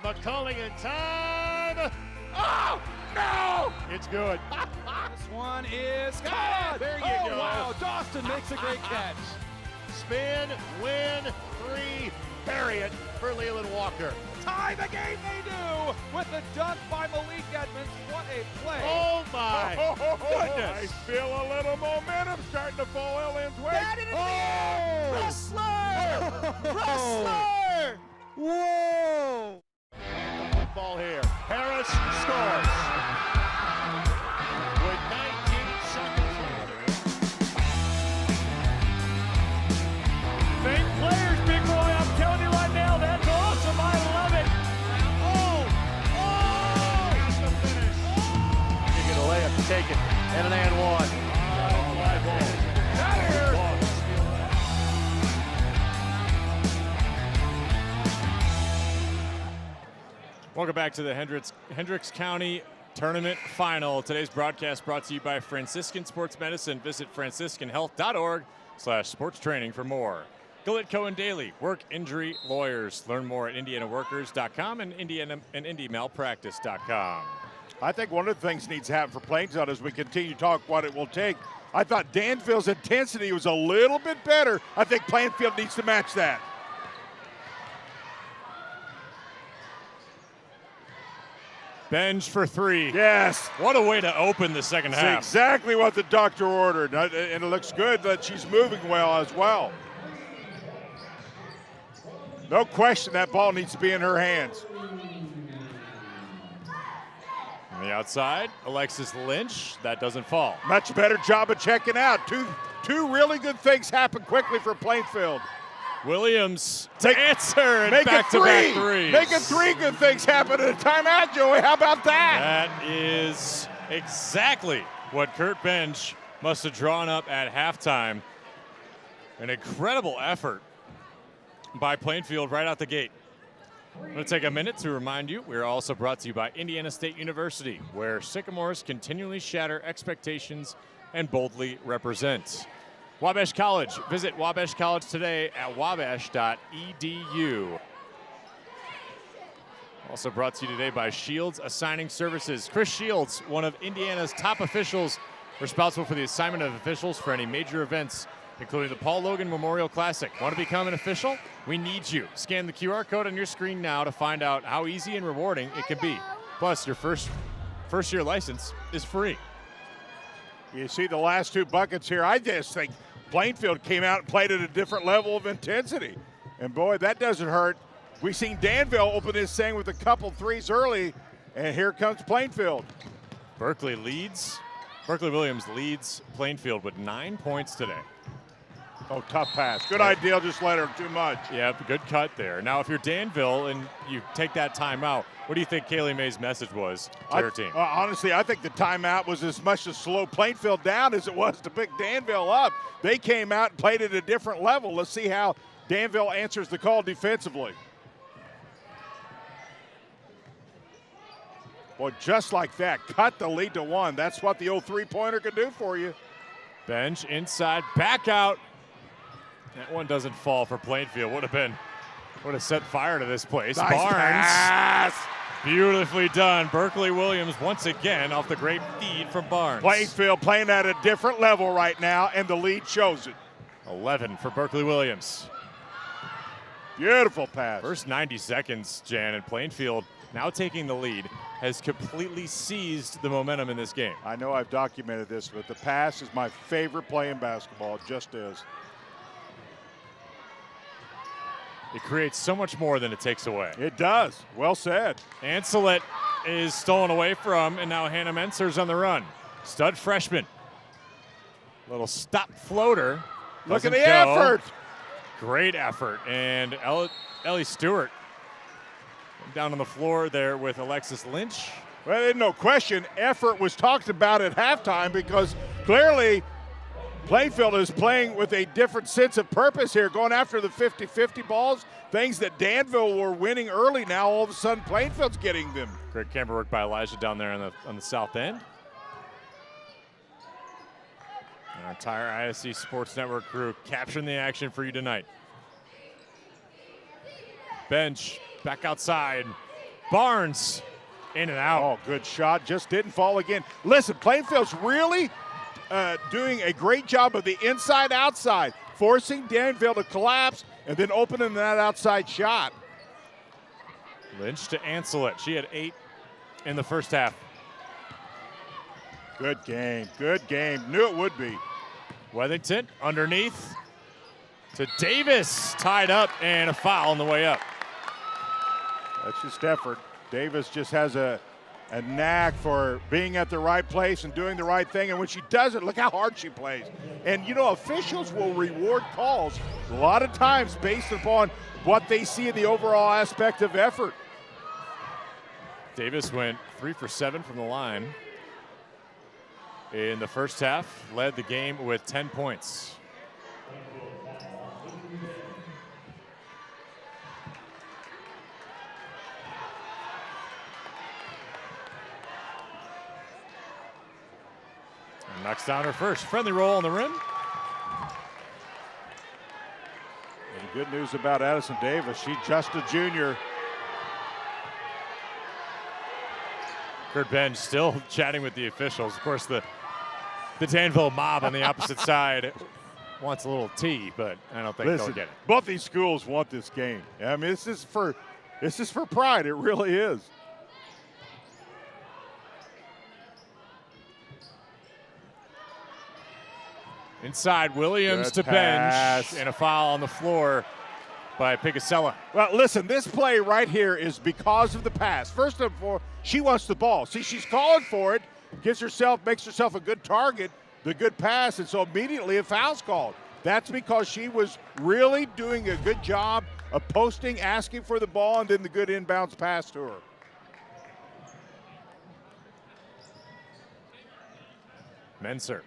McCulling in time. Oh, no! It's good. This one is caught. There you go. Wow, Dawson makes a great catch. Spin, win, 3, bury it for Leland Walker. Tie the game they do with the dunk by Malik Edmonds. What a play. Oh my goodness. I feel a little momentum starting to fall Ellen's way. Wrestler! Wrestler! Whoa! Ball here. Harris scores. With 19 seconds left. Fake players, big boy. I'm telling you right now, that's awesome. I love it. That's the finish. You get a layup to take it. And an and one. Out of here. Welcome back to the Hendricks County Tournament Final. Today's broadcast brought to you by Franciscan Sports Medicine. Visit franciscanhealth.org/sports training for more. Gillette Cohen Daily, work injury lawyers. Learn more at indianaworkers.com and indiamalpractice.com. I think one of the things needs to happen for Plainfield as we continue to talk what it will take. I thought Danville's intensity was a little bit better. I think Plainfield needs to match that. Benj for 3. Yes. What a way to open the second half. That's exactly what the doctor ordered. And it looks good that she's moving well as well. No question that ball needs to be in her hands. On the outside, Alexis Lynch. That doesn't fall. Much better job of checking out. Two really good things happen quickly for Plainfield. Williams to answer and make back-to-back threes. Making 3 good things happen at a timeout, Joey. How about that? That is exactly what Kurt Benj must have drawn up at halftime. An incredible effort by Plainfield right out the gate. I'm going to take a minute to remind you, we're also brought to you by Indiana State University, where Sycamores continually shatter expectations and boldly represent. Wabash College. Visit Wabash College today at wabash.edu. Also brought to you today by Shields Assigning Services. Chris Shields, one of Indiana's top officials, responsible for the assignment of officials for any major events, including the Paul Logan Memorial Classic. Want to become an official? We need you. Scan the QR code on your screen now to find out how easy and rewarding it can be. Plus, your first year license is free. You see the last 2 buckets here. I just think Plainfield came out and played at a different level of intensity. And boy, that doesn't hurt. We've seen Danville open this thing with a couple threes early, and here comes Plainfield. Berkeley Williams leads Plainfield with 9 points today. Oh, tough pass. Good idea, just let her too much. Yeah, good cut there. Now, if you're Danville and you take that timeout, what do you think Kaylee May's message was to her team? Honestly, I think the timeout was as much to slow Plainfield down as it was to pick Danville up. They came out and played at a different level. Let's see how Danville answers the call defensively. Boy, just like that, cut the lead to 1. That's what the old 3-pointer can do for you. Bench inside, back out. That one doesn't fall for Plainfield. Would have set fire to this place. Nice Barnes. Pass. Beautifully done. Berkeley Williams once again off the great feed from Barnes. Plainfield playing at a different level right now, and the lead shows it. 11 for Berkeley Williams. Beautiful pass. First 90 seconds, Jan, and Plainfield now taking the lead has completely seized the momentum in this game. I know I've documented this, but the pass is my favorite play in basketball. It just is. It creates so much more than it takes away. It does. Well said. Ancelet is stolen away from, and now Hannah Menser's on the run. Stud freshman. Little stop floater. Look at the effort. Great effort. And Ellie Stewart down on the floor there with Alexis Lynch. Well, there's no question effort was talked about at halftime because clearly Plainfield is playing with a different sense of purpose here, going after the 50-50 balls, things that Danville were winning early. Now all of a sudden Plainfield's getting them. Great camera work by Elijah down there on the south end. Our entire ISC Sports Network crew capturing the action for you tonight. Bench, back outside. Barnes, in and out. Oh, good shot. Just didn't fall again. Listen, Plainfield's really doing a great job of the inside-outside, forcing Danville to collapse and then opening that outside shot. Lynch to Ancelet. She had 8 in the first half. Good game. Good game. Knew it would be. Wethington underneath to Davis. Tied up and a foul on the way up. That's just effort. Davis just has a knack for being at the right place and doing the right thing. And when she does it, look how hard she plays. And, you know, officials will reward calls a lot of times based upon what they see in the overall aspect of effort. Davis went 3 for 7 from the line in the first half, led the game with 10 points. And knocks down her first. Friendly roll on the rim. And the good news about Addison Davis, she's just a junior. Kurt Benj still chatting with the officials. Of course, the Danville mob on the opposite side wants a little tea, but I don't think they'll get it. Both these schools want this game. I mean, this is for pride. It really is. Inside, Williams Good to pass. Benj, and a foul on the floor by Picasella. Well, listen, this play right here is because of the pass. First of all, she wants the ball. See, she's calling for it, makes herself a good target, the good pass, and so immediately a foul's called. That's because she was really doing a good job of posting, asking for the ball, and then the good inbounds pass to her. Menser.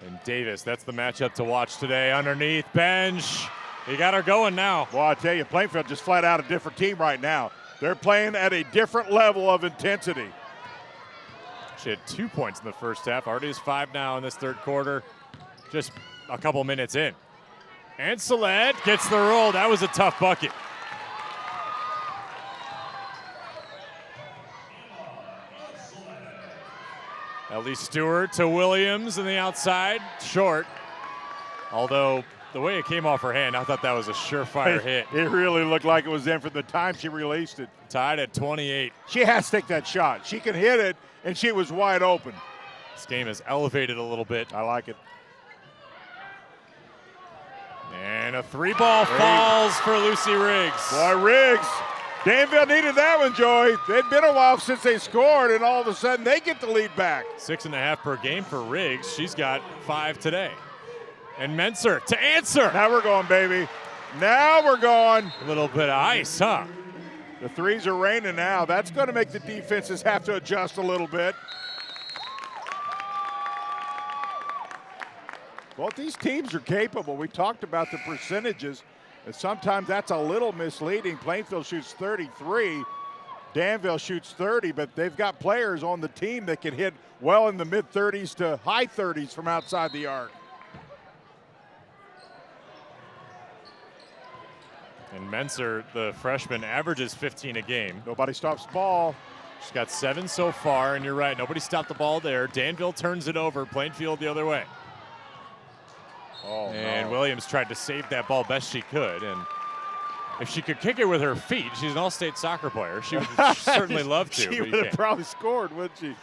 And Davis, that's the matchup to watch today. Underneath, Benj. He got her going now. Well, I tell you, Plainfield just flat out a different team right now. They're playing at a different level of intensity. She had 2 points in the first half. Already has 5 now in this third quarter. Just a couple minutes in. Ancelet gets the roll. That was a tough bucket. Ellie Stewart to Williams on the outside. Short. Although the way it came off her hand, I thought that was a surefire hit. It really looked like it was in from the time she released it. Tied at 28. She has to take that shot. She can hit it, and she was wide open. This game has elevated a little bit. I like it. And a 3-ball falls for Lucy Riggs. Boy, Riggs. Danville needed that one, Joey. They'd been a while since they scored, and all of a sudden they get the lead back. 6.5 per game for Riggs. She's got 5 today. And Menser to answer. Now we're going, baby. Now we're going. A little bit of ice, huh? The threes are raining now. That's going to make the defenses have to adjust a little bit. Both these teams are capable. We talked about the percentages, and sometimes that's a little misleading. Plainfield shoots 33. Danville shoots 30, but they've got players on the team that can hit well in the mid-30s to high 30s from outside the arc. And Menser, the freshman, averages 15 a game. Nobody stops the ball. She's got 7 so far, and you're right, nobody stopped the ball there. Danville turns it over, Plainfield the other way. Oh, and no. Williams tried to save that ball best she could, and if she could kick it with her feet, she's an all-state soccer player. She would certainly love to. She would have probably scored, wouldn't she?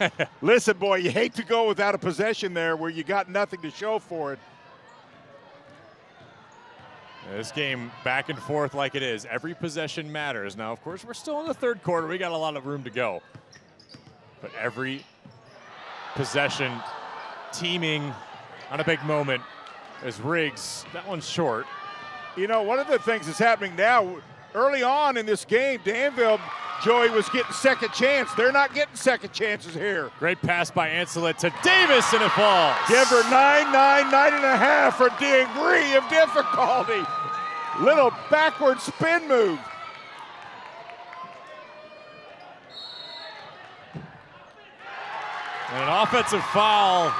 Listen, boy, you hate to go without a possession there where you got nothing to show for it. This game back and forth like it is. Every possession matters. Now, of course, we're still in the third quarter. We got a lot of room to go. But every possession teaming on a big moment as Riggs. That one's short. You know, one of the things that's happening now, early on in this game, Danville, Joey, was getting second chance. They're not getting second chances here. Great pass by Ancelet to Davis, and it falls. Give her 9.5 for degree of difficulty. Little backward spin move. And an offensive foul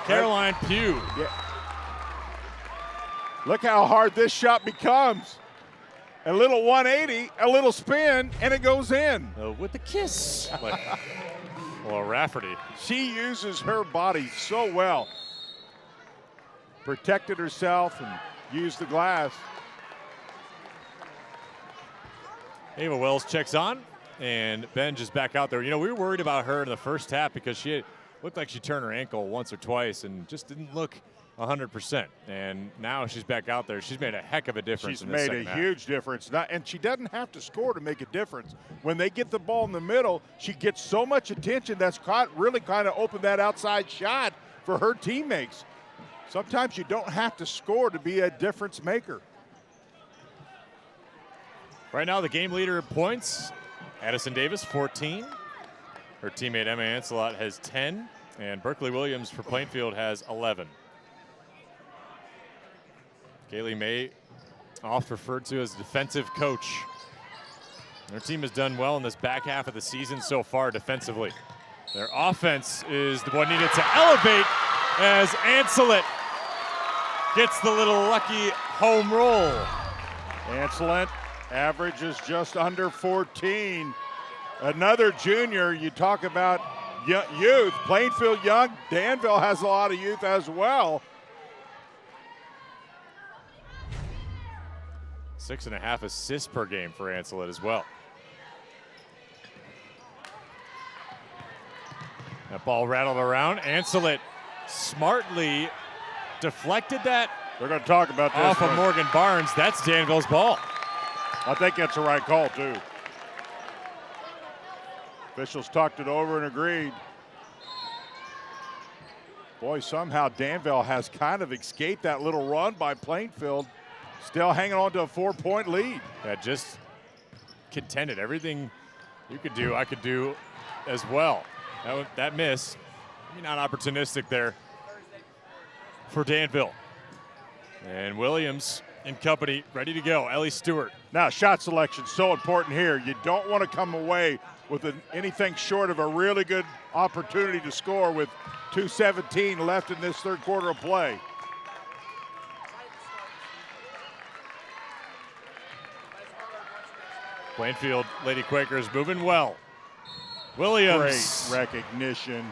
Caroline Pugh. Yeah. Look how hard this shot becomes. A little 180, a little spin, and it goes in. With the kiss. Well, Rafferty. She uses her body so well. Protected herself and used the glass. Ava Wells checks on, and Benj is back out there. You know, we were worried about her in the first half because she looked like she turned her ankle once or twice and just didn't look 100%. And now she's back out there. She's made a heck of a difference. She's made a huge difference. And she doesn't have to score to make a difference. When they get the ball in the middle, she gets so much attention that's really kind of opened that outside shot for her teammates. Sometimes you don't have to score to be a difference maker. Right now, the game leader in points, Addison Davis, 14. Her teammate Emma Ancelot has 10, and Berkeley Williams for Plainfield has 11. Kaylee May, oft referred to as defensive coach. Their team has done well in this back half of the season so far defensively. Their offense is the one needed to elevate as Ancelot gets the little lucky home roll. Ancelot averages just under 14. Another junior, you talk about youth. Plainfield young, Danville has a lot of youth as well. 6.5 assists per game for Ancelot as well. That ball rattled around. Ancelot smartly deflected that. We're going to talk about this off of Morgan Barnes. That's Danville's ball. I think that's the right call, too. Officials talked it over and agreed. Boy, somehow Danville has kind of escaped that little run by Plainfield. Still hanging on to a 4-point lead. That just contended. Everything you could do, I could do as well. That miss, maybe not opportunistic there for Danville. And Williams and company ready to go. Ellie Stewart. Now, shot selection so important here. You don't want to come away with anything short of a really good opportunity to score with 2:17 left in this third quarter of play. Plainfield Lady Quakers moving well. Williams. Great recognition.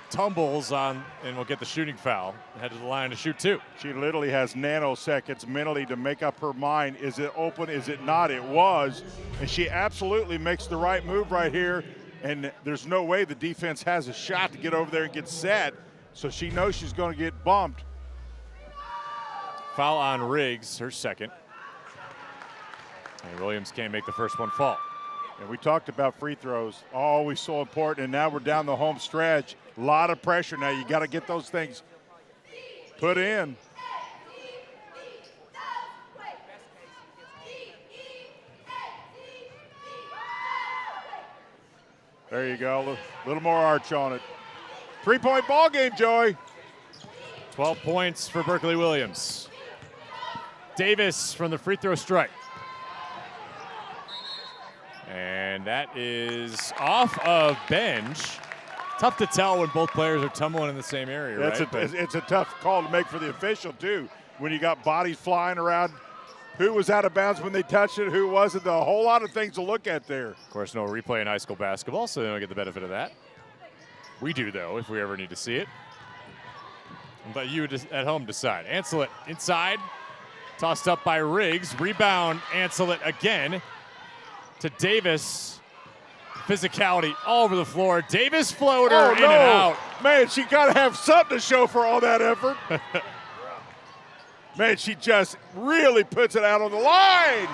Tumbles on and will get the shooting foul. Head to the line to shoot two. She literally has nanoseconds mentally to make up her mind. Is it open? Is it not? It was. And she absolutely makes the right move right here. And there's no way the defense has a shot to get over there and get set. So she knows she's going to get bumped. Foul on Riggs, her second. And Williams can't make the first one fall. And we talked about free throws, always so important, and now we're down the home stretch. A lot of pressure now. You got to get those things put in. There you go, a little more arch on it. 3-point ball game, Joey. 12 points for Berkeley Williams. Davis from the free throw strike. And that is off of bench. Tough to tell when both players are tumbling in the same area, right? It's a tough call to make for the official, too, when you got bodies flying around. Who was out of bounds when they touched it, who wasn't. A whole lot of things to look at there. Of course, no replay in high school basketball, so they don't get the benefit of that. We do, though, if we ever need to see it. But you at home decide. Ancelot inside, tossed up by Riggs. Rebound, Ancelot again to Davis. Physicality all over the floor. Davis floater in and out. Man, she got to have something to show for all that effort. Man, she just really puts it out on the line.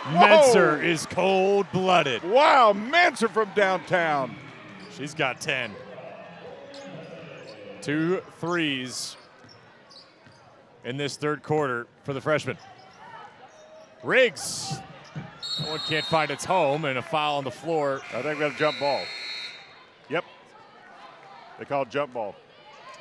Menser is cold-blooded. Wow, Menser from downtown. She's got 10. 2 threes in this third quarter for the freshman. Riggs. One can't find its home, and a foul on the floor. I think we got a jump ball. Yep. They call it jump ball.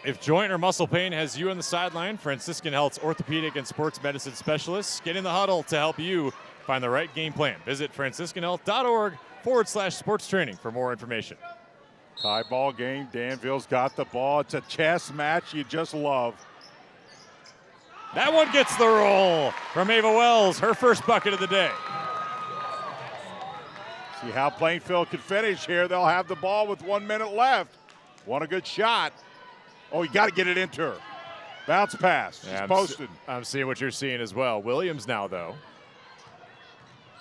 If joint or muscle pain has you on the sideline, Franciscan Health's orthopedic and sports medicine specialists get in the huddle to help you find the right game plan. Visit franciscanhealth.org/sports training for more information. Tie ball game. Danville's got the ball. It's a chess match you just love. That one gets the roll from Ava Wells, her first bucket of the day. See how Plainfield can finish here. They'll have the ball with 1 minute left. Want a good shot. Oh, you got to get it into her. Bounce pass. She's posted. I'm seeing what you're seeing as well. Williams now, though.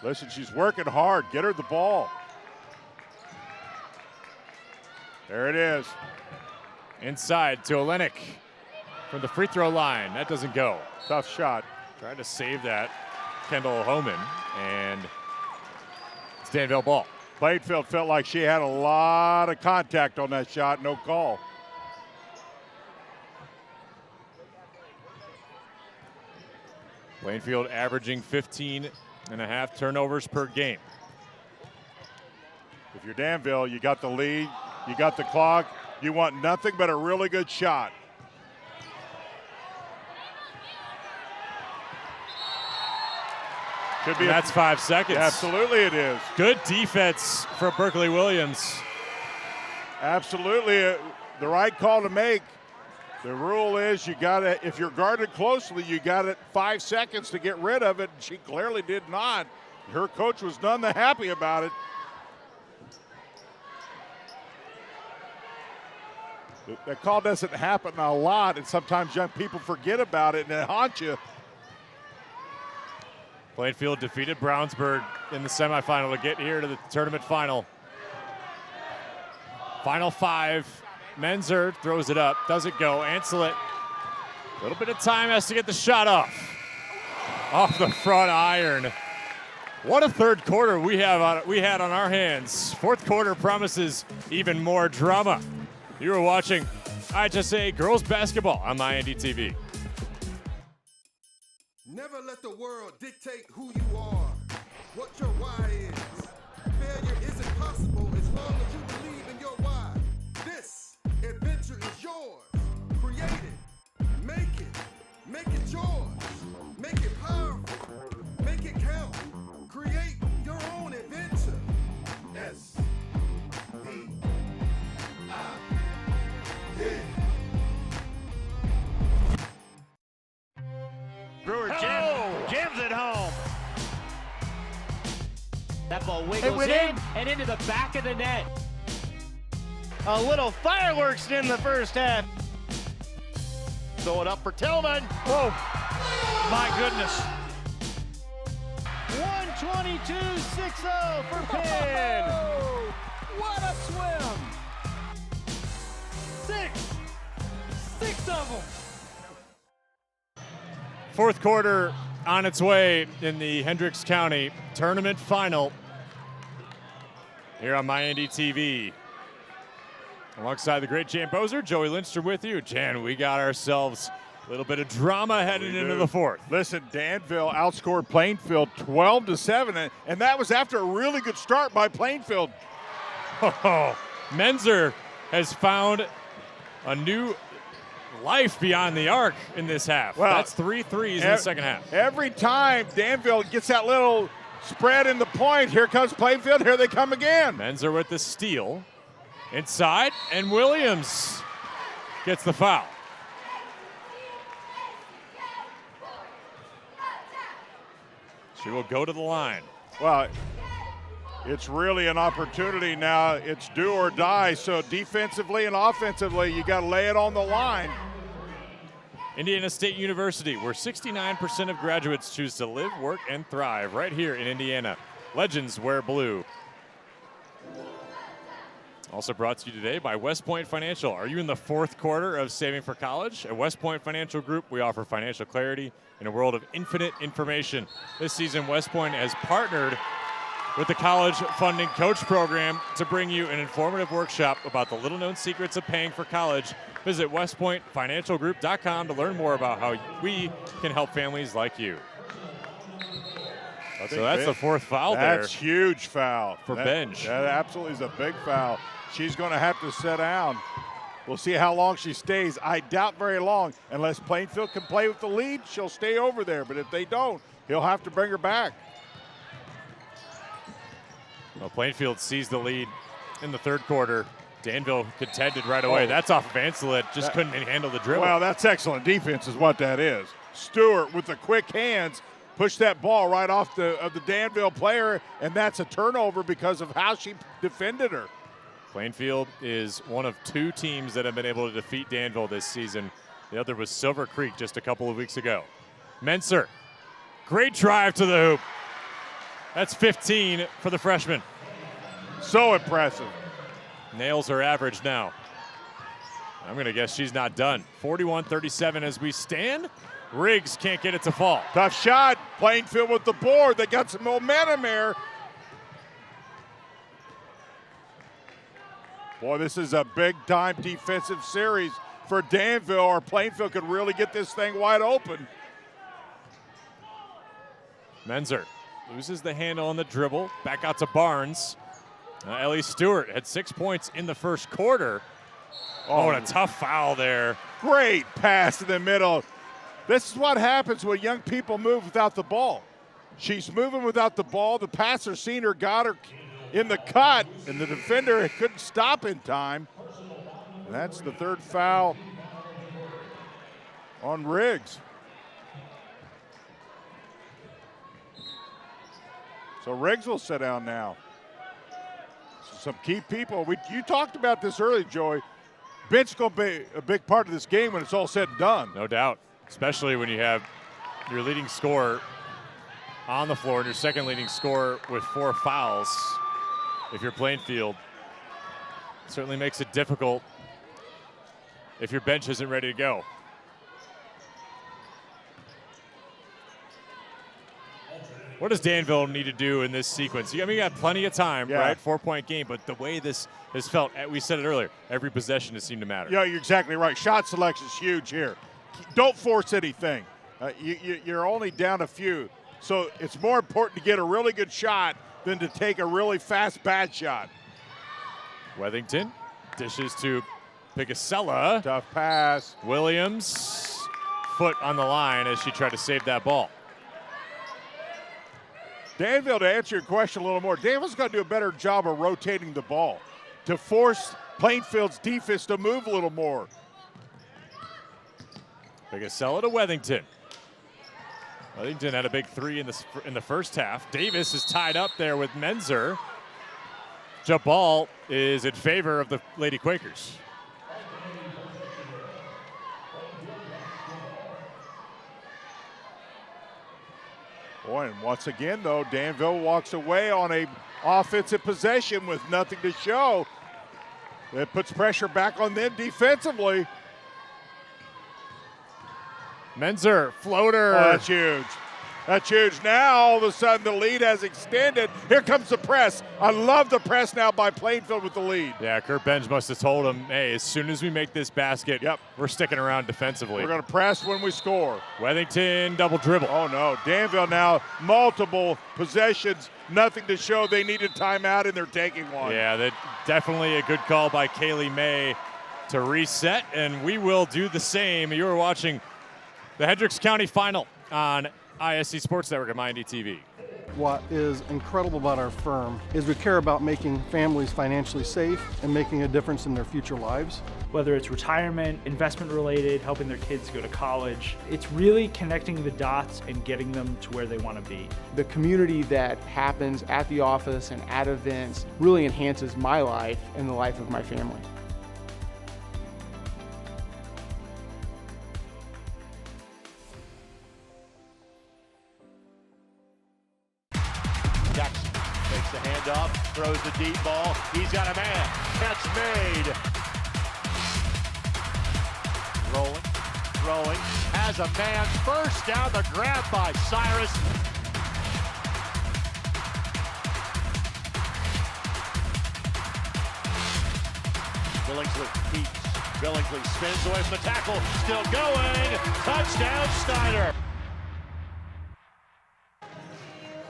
Listen, she's working hard. Get her the ball. There it is. Inside to Olenek from the free throw line. That doesn't go. Tough shot. Trying to save that. Kendall Homan. And it's Danville ball. Plainfield felt like she had a lot of contact on that shot. No call. Plainfield averaging 15.5 turnovers per game. If you're Danville, you got the lead, you got the clock, you want nothing but a really good shot. Could be. That's 5 seconds. Absolutely it is. Good defense for Berkeley Williams. Absolutely the right call to make. The rule is you got to, if you're guarded closely, you got it 5 seconds to get rid of it. She clearly did not. Her coach was none the happy about it. That call doesn't happen a lot, and sometimes young people forget about it and it haunts you. Plainfield defeated Brownsburg in the semifinal to get here to the tournament final. Final 5. Menzer throws it up, doesn't go. Ancelet, a little bit of time, has to get the shot off the front iron. What a third quarter we had on our hands. Fourth quarter promises even more drama. You were watching IHSAA girls basketball on MyNDTV. Never let the world dictate who you are, what your why is. Failure isn't possible as long as you believe in your why. This adventure is yours. Create it. Make it yours. Make it powerful. Make it count. Create your own adventure. S-D-I-D. Brewer jams it home. That ball wiggles in and into the back of the net. A little fireworks in the first half. Throw it up for Tillman. Whoa, my goodness. 122-6-0 for Penn. Oh, what a swim. 6 of them. Fourth quarter on its way in the Hendricks County tournament final here on MyNDTV. Alongside the great Jan Bozer, Joey Lindstrom with you. Jan, we got ourselves a little bit of drama heading into the fourth. Listen, Danville outscored Plainfield 12-7, and that was after a really good start by Plainfield. Menzer has found a new life beyond the arc in this half. Well, that's 3 threes in the second half. Every time Danville gets that little spread in the point, here comes Plainfield, here they come again. Menzer with the steal. Inside, and Williams gets the foul. She will go to the line. Well, it's really an opportunity now. It's do or die, so defensively and offensively, you got to lay it on the line. Indiana State University, where 69% of graduates choose to live, work, and thrive right here in Indiana. Legends wear blue. Also brought to you today by West Point Financial. Are you in the fourth quarter of saving for college? At West Point Financial Group, we offer financial clarity in a world of infinite information. This season, West Point has partnered with the College Funding Coach Program to bring you an informative workshop about the little-known secrets of paying for college. Visit westpointfinancialgroup.com to learn more about how we can help families like you. So that's the fourth foul there. That's huge foul. For Benj. That absolutely is a big foul. She's going to have to sit down. We'll see how long she stays. I doubt very long. Unless Plainfield can play with the lead, she'll stay over there. But if they don't, he'll have to bring her back. Well, Plainfield sees the lead in the third quarter. Danville contended right away. That's off of Ancelet. Just couldn't handle the dribble. Well, that's excellent defense is what that is. Stewart with the quick hands pushed that ball right off of the Danville player, and that's a turnover because of how she defended her. Plainfield is one of 2 teams that have been able to defeat Danville this season. The other was Silver Creek just a couple of weeks ago. Menser, great drive to the hoop. That's 15 for the freshman. So impressive. Nails her average now. I'm going to guess she's not done. 41-37 as we stand. Riggs can't get it to fall. Tough shot. Plainfield with the board. They got some momentum here. Boy, this is a big-time defensive series for Danville, or Plainfield could really get this thing wide open. Menser loses the handle on the dribble. Back out to Barnes. Ellie Stewart had 6 points in the first quarter. Oh, and a tough foul there. Great pass in the middle. This is what happens when young people move without the ball. She's moving without the ball. The passer seen her, got her in the cut, and the defender couldn't stop in time. And that's the 3rd foul on Riggs. So Riggs will sit down now. Some key people. You talked about this earlier, Joey. Bench going to be a big part of this game when it's all said and done. No doubt, especially when you have your leading scorer on the floor and your second leading scorer with 4 fouls. If you're Plainfield, it certainly makes it difficult if your bench isn't ready to go. What does Danville need to do in this sequence? I mean, you got plenty of time, right? 4-point game, but the way this has felt, we said it earlier, every possession has seemed to matter. Yeah, you're exactly right. Shot selection is huge here. Don't force anything. You're only down a few. So it's more important to get a really good shot than to take a really fast bad shot. Wethington dishes to Picasella. Tough pass. Williams, foot on the line as she tried to save that ball. Danville, to answer your question a little more, Danville's got to do a better job of rotating the ball to force Plainfield's defense to move a little more. Picasella to Wethington. Wethington had a big 3 in the first half. Davis is tied up there with Menser. Jabal is in favor of the Lady Quakers. Boy, and once again, though, Danville walks away on a offensive possession with nothing to show. That puts pressure back on them defensively. Menser, floater. Oh, that's huge. That's huge. Now, all of a sudden, the lead has extended. Here comes the press. I love the press now by Plainfield with the lead. Yeah, Kurt Benj must have told him, hey, as soon as we make this basket, we're sticking around defensively. We're going to press when we score. Wethington, double dribble. Oh, no. Danville now, multiple possessions, nothing to show. They need a timeout, and they're taking one. Yeah, that definitely a good call by Kaylee May to reset, and we will do the same. You are watching the Hendricks County Final on ISC Sports Network at MyNDTV. What is incredible about our firm is we care about making families financially safe and making a difference in their future lives. Whether it's retirement, investment related, helping their kids go to college, it's really connecting the dots and getting them to where they want to be. The community that happens at the office and at events really enhances my life and the life of my family. Takes the handoff, throws the deep ball. He's got a man. Catch made. Rolling. Has a man. First down, the grab by Cyrus. Billingsley spins away from the tackle. Still going. Touchdown, Snyder.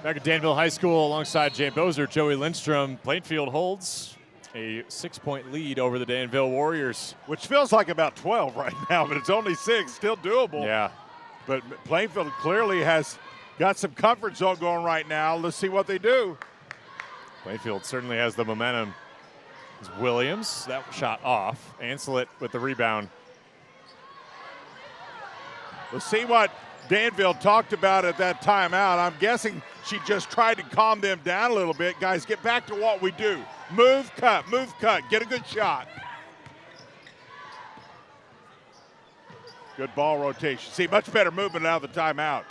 Back at Danville High School alongside Jay Bozer, Joey Lindstrom. Plainfield holds a 6-point lead over the Danville Warriors. Which feels like about 12 right now, but it's only 6, still doable. Yeah. But Plainfield clearly has got some comfort zone going right now. Let's see what they do. Plainfield certainly has the momentum It's Williams, that shot off. Ancelet with the rebound. Let's see what Danville talked about at that timeout. I'm guessing she just tried to calm them down a little bit. Guys, get back to what we do. Move, cut, get a good shot. Good ball rotation. See, much better movement out of the timeout.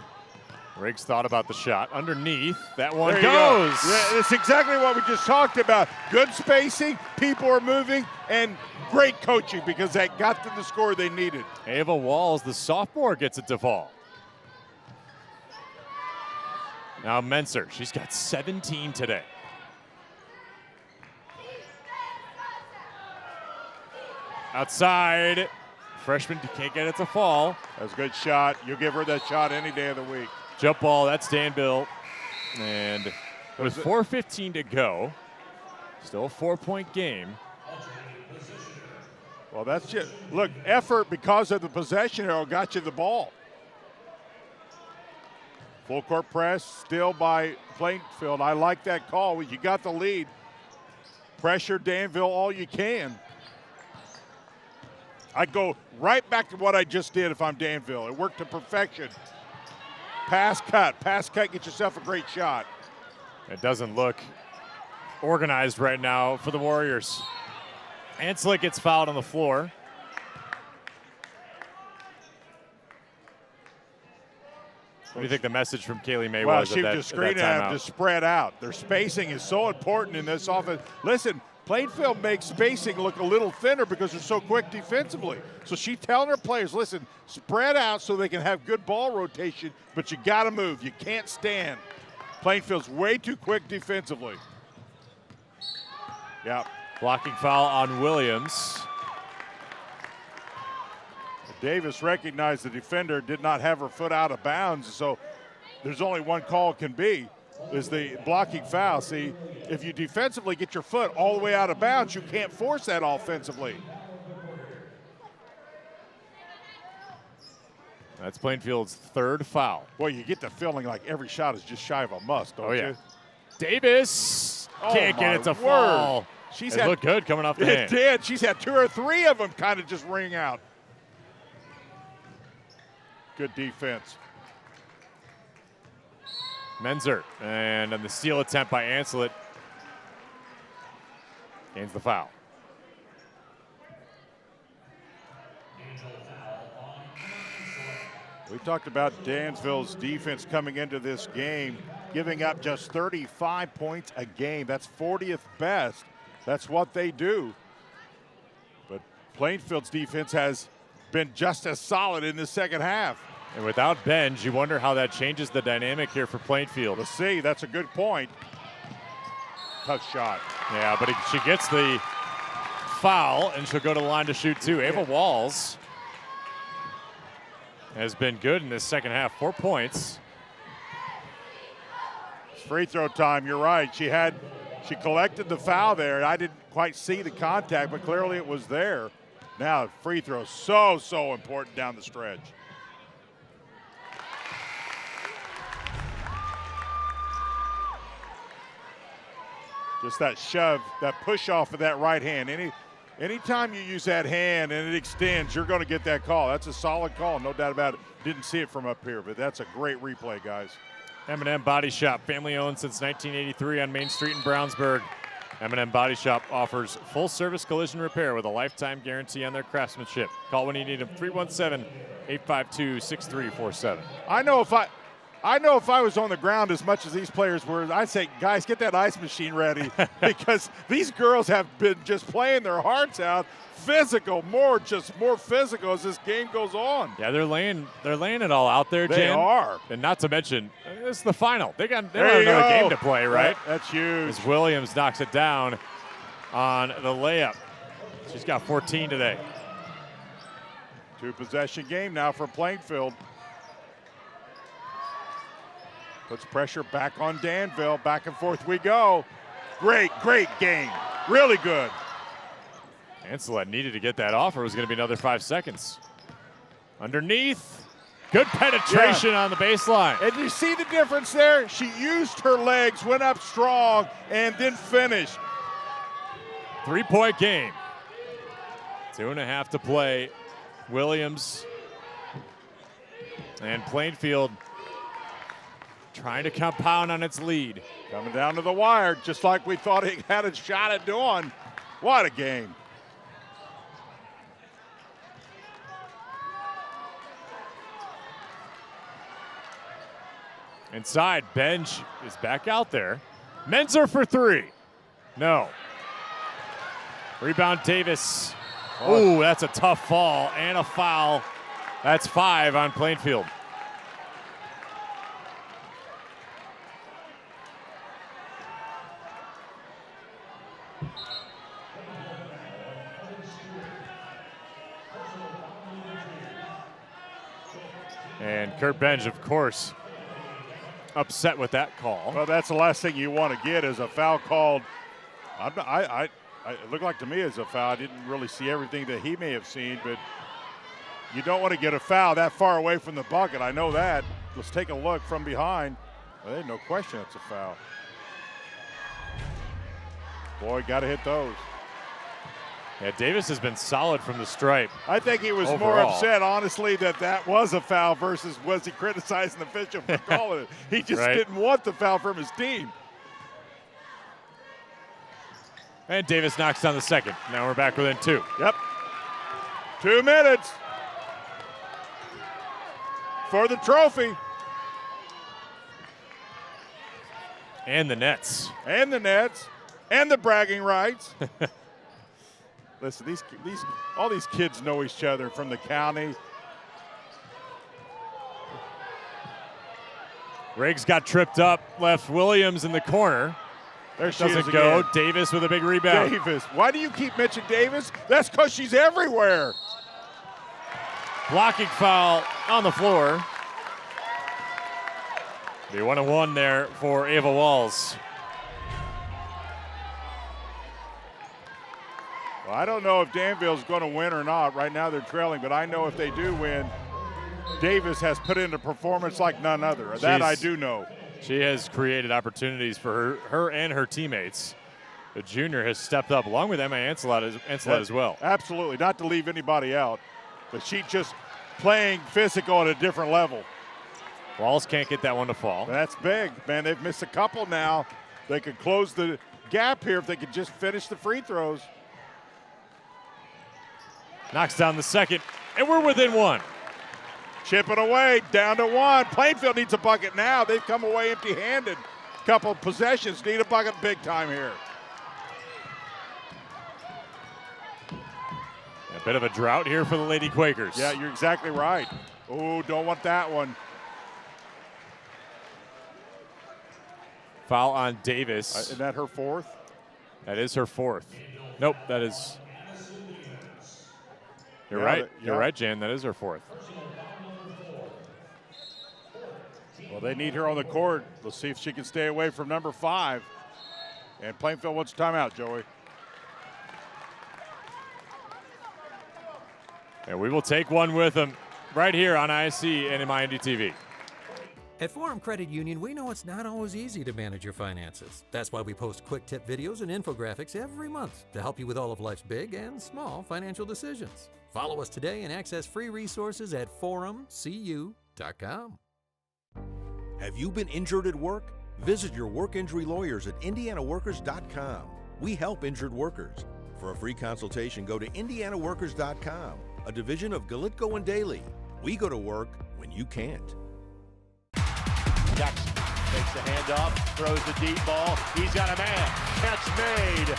Riggs thought about the shot. Underneath, that one There goes. you go. Yeah, that's exactly what we just talked about. Good spacing, people are moving, and great coaching because that got them the score they needed. Ava Walls, the sophomore, gets it to fall. Now Menser, she's got 17 today. Outside, freshman can't get it to fall. That's a good shot. You'll give her that shot any day of the week. Jump ball, that's Danville. And with 4:15 to go, still a 4-point game. Well, that's just, look, effort because of the possession arrow got you the ball. Full court press, still by Plainfield. I like that call. You got the lead. Pressure Danville all you can. I'd go right back to what I just did if I'm Danville. It worked to perfection. Pass cut, get yourself a great shot. It doesn't look organized right now for the Warriors. Ancelet gets fouled on the floor. What do you think the message from Kaylee May was? She was just screening at them to spread out. Their spacing is so important in this offense. Listen, Plainfield makes spacing look a little thinner because they're so quick defensively. So she's telling her players, listen, spread out so they can have good ball rotation, but you got to move. You can't stand. Plainfield's way too quick defensively. Yeah. Blocking foul on Williams. Davis recognized the defender did not have her foot out of bounds, so there's only one call it can be, is the blocking foul. See, if you defensively get your foot all the way out of bounds, you can't force that offensively. That's Plainfield's third foul. Boy, you get the feeling like every shot is just shy of a must, don't you? Davis can't get it to fall. She's it looked good coming off the hand. It did. She's had 2 or 3 of them kind of just ring out. Good defense. Menser, and on the steal attempt by Ancelet, gains the foul. We talked about Danville's defense coming into this game, giving up just 35 points a game. That's 40th best. That's what they do. But Plainfield's defense has been just as solid in the second half. And without Benj, you wonder how that changes the dynamic here for Plainfield. Let's see, that's a good point. Tough shot. Yeah, but she gets the foul, and she'll go to the line to shoot too. Ava Walls has been good in this second half, 4 points. It's free throw time, you're right. She collected the foul there. I didn't quite see the contact, but clearly it was there. Now, free throw, so important down the stretch. Just that shove, that push off of that right hand. Anytime you use that hand and it extends, you're going to get that call. That's a solid call, no doubt about it. Didn't see it from up here, but that's a great replay, guys. M&M Body Shop, family owned since 1983 on Main Street in Brownsburg. M&M Body Shop offers full-service collision repair with a lifetime guarantee on their craftsmanship. Call when you need them, 317-852-6347. I know if I was on the ground as much as these players were, I'd say, guys, get that ice machine ready because these girls have been just playing their hearts out. Physical, more physical as this game goes on. Yeah, they're laying it all out there, Jen. They are. And not to mention, this is the final. They got another game to play, right? That's huge. As Williams knocks it down on the layup. She's got 14 today. 2-possession game now for Plainfield. Puts pressure back on Danville. Back and forth we go. Great game. Really good. Ancelet needed to get that off, or it was going to be another 5 seconds. Underneath. Good penetration on the baseline. And you see the difference there? She used her legs, went up strong, and then finished. 3-point game. 2.5 to play. Williams and Plainfield trying to compound on its lead. Coming down to the wire, just like we thought he had a shot at doing. What a game. Inside, Benj is back out there. Menzer for 3. No. Rebound, Davis. Oh, that's a tough fall and a foul. That's 5 on Plainfield. And Kurt Benj, of course, upset with that call. Well, that's the last thing you want to get is a foul called. It looked like to me as a foul. I didn't really see everything that he may have seen, but you don't want to get a foul that far away from the bucket. I know that. Let's take a look from behind. Well, there's no question it's a foul. Boy, got to hit those. Yeah, Davis has been solid from the stripe. I think he was more upset, honestly, that was a foul versus was he criticizing the official for calling it. He just didn't want the foul from his team. And Davis knocks down the second. Now we're back within 2. Yep. 2 minutes for the trophy. And the nets. And the nets. And the bragging rights. Listen, all these kids know each other from the county. Riggs got tripped up, left Williams in the corner. There she doesn't is go. again. Davis with a big rebound. Davis. Why do you keep mentioning Davis? That's because she's everywhere. Blocking foul on the floor. The 1-1 there for Ava Walls. Well, I don't know if Danville's going to win or not. Right now they're trailing, but I know if they do win, Davis has put in a performance like none other. That I do know. She has created opportunities for her and her teammates. The junior has stepped up, along with Emma Ancelot as well. Absolutely, not to leave anybody out, but she's just playing physical at a different level. Walls can't get that one to fall. That's big, man. They've missed a couple now. They could close the gap here if they could just finish the free throws. Knocks down the second, and we're within 1. Chipping away, down to 1. Plainfield needs a bucket now. They've come away empty-handed. Couple of possessions, need a bucket big time here. A bit of a drought here for the Lady Quakers. Yeah, you're exactly right. Oh, don't want that one. Foul on Davis. Isn't that her 4th? That is her 4th. Nope, that is. You're right. You're right, Jan. That is her 4th. Well, they need her on the court. Let's see if she can stay away from number 5. And Plainfield wants a timeout, Joey. And we will take one with them right here on IHSAA and MIND TV. At Forum Credit Union, we know it's not always easy to manage your finances. That's why we post quick tip videos and infographics every month to help you with all of life's big and small financial decisions. Follow us today and access free resources at forumcu.com. Have you been injured at work? Visit your work injury lawyers at indianaworkers.com. We help injured workers. For a free consultation, go to indianaworkers.com, a division of Galitko and Daly. We go to work when you can't. Jackson takes the handoff, throws the deep ball. He's got a man. Catch made.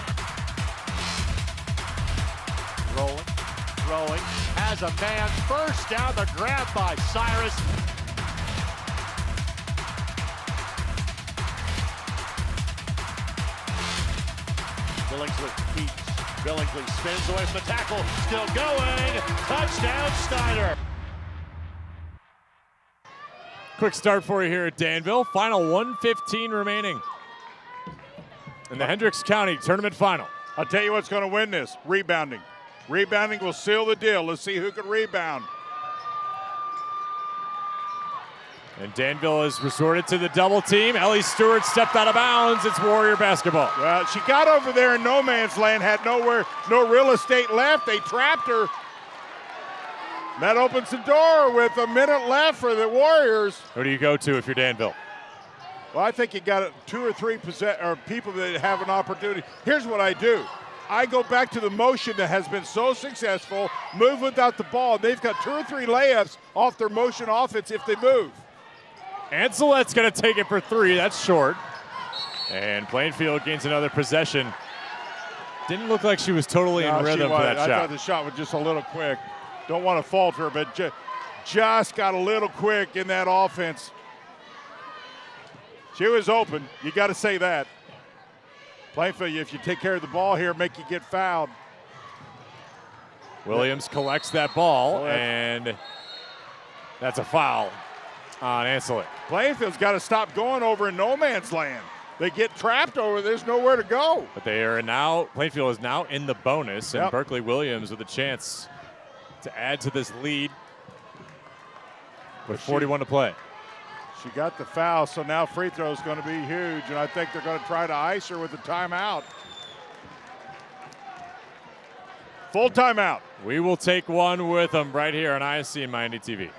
Rolling, throwing, has a man. First down, the grab by Cyrus. Billingsley keeps. Billingsley spins away from the tackle. Still going. Touchdown, Snyder. Quick start for you here at Danville. Final 1:15 remaining in the Hendricks County Tournament Final. I'll tell you what's going to win this, rebounding. Rebounding will seal the deal. Let's see who can rebound. And Danville has resorted to the double team. Ellie Stewart stepped out of bounds. It's Warrior basketball. Well, she got over there in no man's land, had no real estate left. They trapped her. That opens the door with a minute left for the Warriors. Who do you go to if you're Danville? Well, I think you got 2 or 3 people that have an opportunity. Here's what I do. I go back to the motion that has been so successful, move without the ball. They've got 2 or 3 layups off their motion offense if they move. Anselette's going to take it for 3. That's short. And Plainfield gains another possession. Didn't look like she was totally in rhythm for that shot. I thought the shot was just a little quick. Don't want to falter, but just got a little quick in that offense. She was open. You got to say that. Plainfield, if you take care of the ball here, make you get fouled. Williams collects that ball, and that's a foul on Anselette. Plainfield's got to stop going over in no man's land. They get trapped over, there's nowhere to go. But they are now, Plainfield is now in the bonus, and Berkeley Williams with a chance to add to this lead with 41 to play. She got the foul, so now free throw is going to be huge, and I think they're going to try to ice her with a timeout. Full timeout. We will take one with them right here on IHSAA and Miami TV.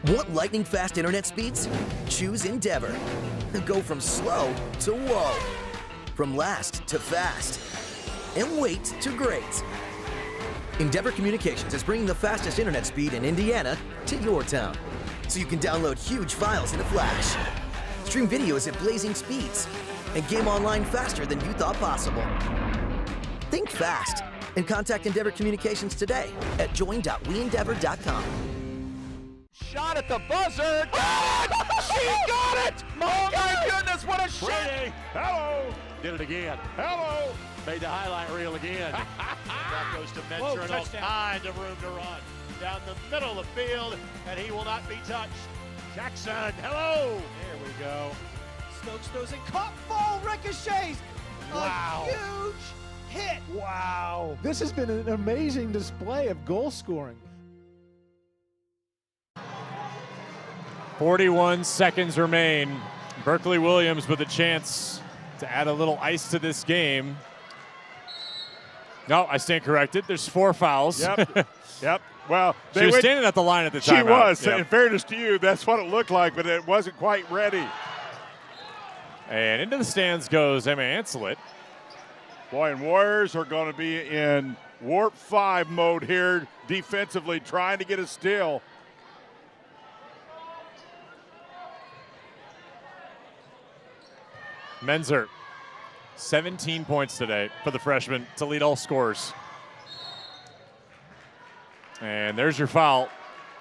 Want lightning fast internet speeds? Choose Endeavor. Go from slow to whoa. From last to fast. And wait to great. Endeavor Communications is bringing the fastest internet speed in Indiana to your town, so you can download huge files in a flash, stream videos at blazing speeds, and game online faster than you thought possible. Think fast and contact Endeavor Communications today at join.weendeavor.com. Shot at the buzzer. She got it! Oh my goodness, what a shot! Brady, hello. Did it again. Hello. Made the highlight reel again. That goes to Mentor and all kind of room to run. Down the middle of the field, and he will not be touched. Jackson, hello. There we go. Stokes throws it, caught, fall, ricochets. Wow. A huge hit. Wow. This has been an amazing display of goal scoring. 41 seconds remain. Berkeley Williams with a chance to add a little ice to this game. No, I stand corrected. There's 4 fouls. Yep. Yep. Well, she was standing at the line at the time. She was. Yep. In fairness to you, that's what it looked like, but it wasn't quite ready. And into the stands goes Emma Anselette. Boy, and Warriors are going to be in warp 5 mode here defensively, trying to get a steal. Menzer, 17 points today for the freshman to lead all scorers. And there's your foul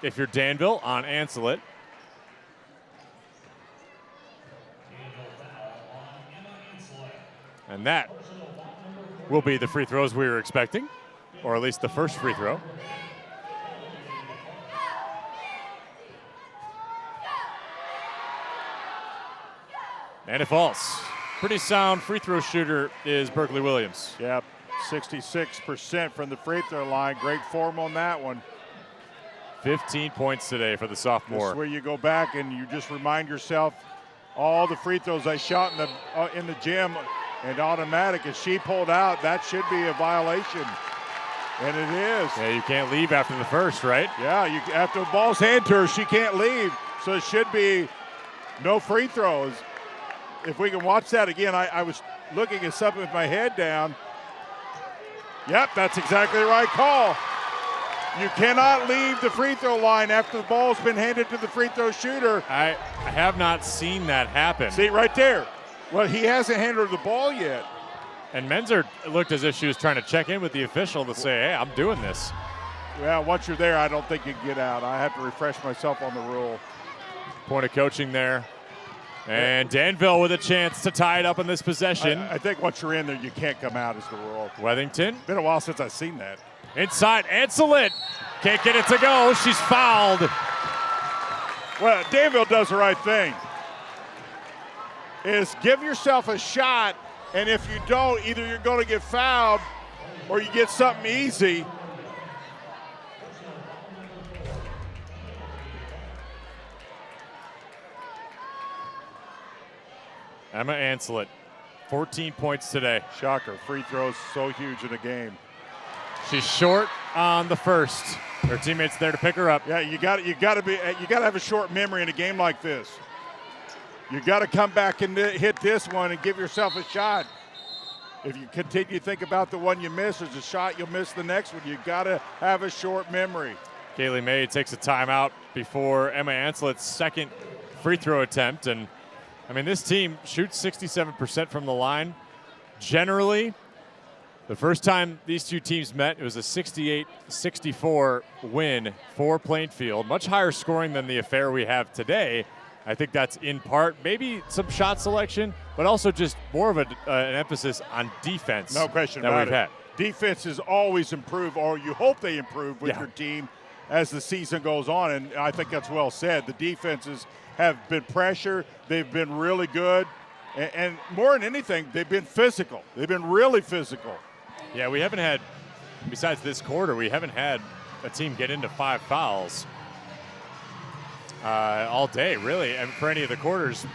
if you're Danville on Anselette. And that will be the free throws we were expecting, or at least the first free throw. And it falls. Pretty sound free throw shooter is Berkeley Williams. Yep, 66% from the free throw line. Great form on that one. 15 points today for the sophomore. This is where you go back and you just remind yourself all the free throws I shot in the gym and automatic. If she pulled out, that should be a violation. And it is. Yeah, you can't leave after the first, right? Yeah, after the ball's handed to her, she can't leave. So it should be no free throws. If we can watch that again, I was looking at something with my head down. Yep, that's exactly the right call. You cannot leave the free throw line after the ball's been handed to the free throw shooter. I have not seen that happen. See, right there. Well, he hasn't handed her the ball yet. And Menzer looked as if she was trying to check in with the official to say, hey, I'm doing this. Well, once you're there, I don't think you can get out. I have to refresh myself on the rule. Point of coaching there. And Danville with a chance to tie it up in this possession. I think once you're in there, you can't come out is the rule. Wethington. Been a while since I've seen that. Inside, Anselette. Can't get it to go. She's fouled. Well, Danville does the right thing. Is give yourself a shot, and if you don't, either you're going to get fouled or you get something easy. – Emma Ancelet, 14 points today. Shocker. Free throws so huge in a game. She's short on the first. Her teammates there to pick her up. Yeah, you got to have a short memory in a game like this. You got to come back and hit this one and give yourself a shot. If you continue to think about the one you missed, there's a shot you'll miss the next one. You got to have a short memory. Kaylee May takes a timeout before Emma Ancelet's second free throw attempt. And, I mean, this team shoots 67% from the line. Generally, the first time these two teams met, it was a 68-64 win for Plainfield. Much higher scoring than the affair we have today. I think that's in part maybe some shot selection, but also just more of an emphasis on defense. No question that about we've had. Defenses always improve, or you hope they improve with your team as the season goes on, and I think that's well said. The defenses have been pressure. They've been really good, and more than anything, they've been physical. They've been really physical. Yeah, we haven't had, besides this quarter, we haven't had a team get into 5 fouls all day, really, and for any of the quarters.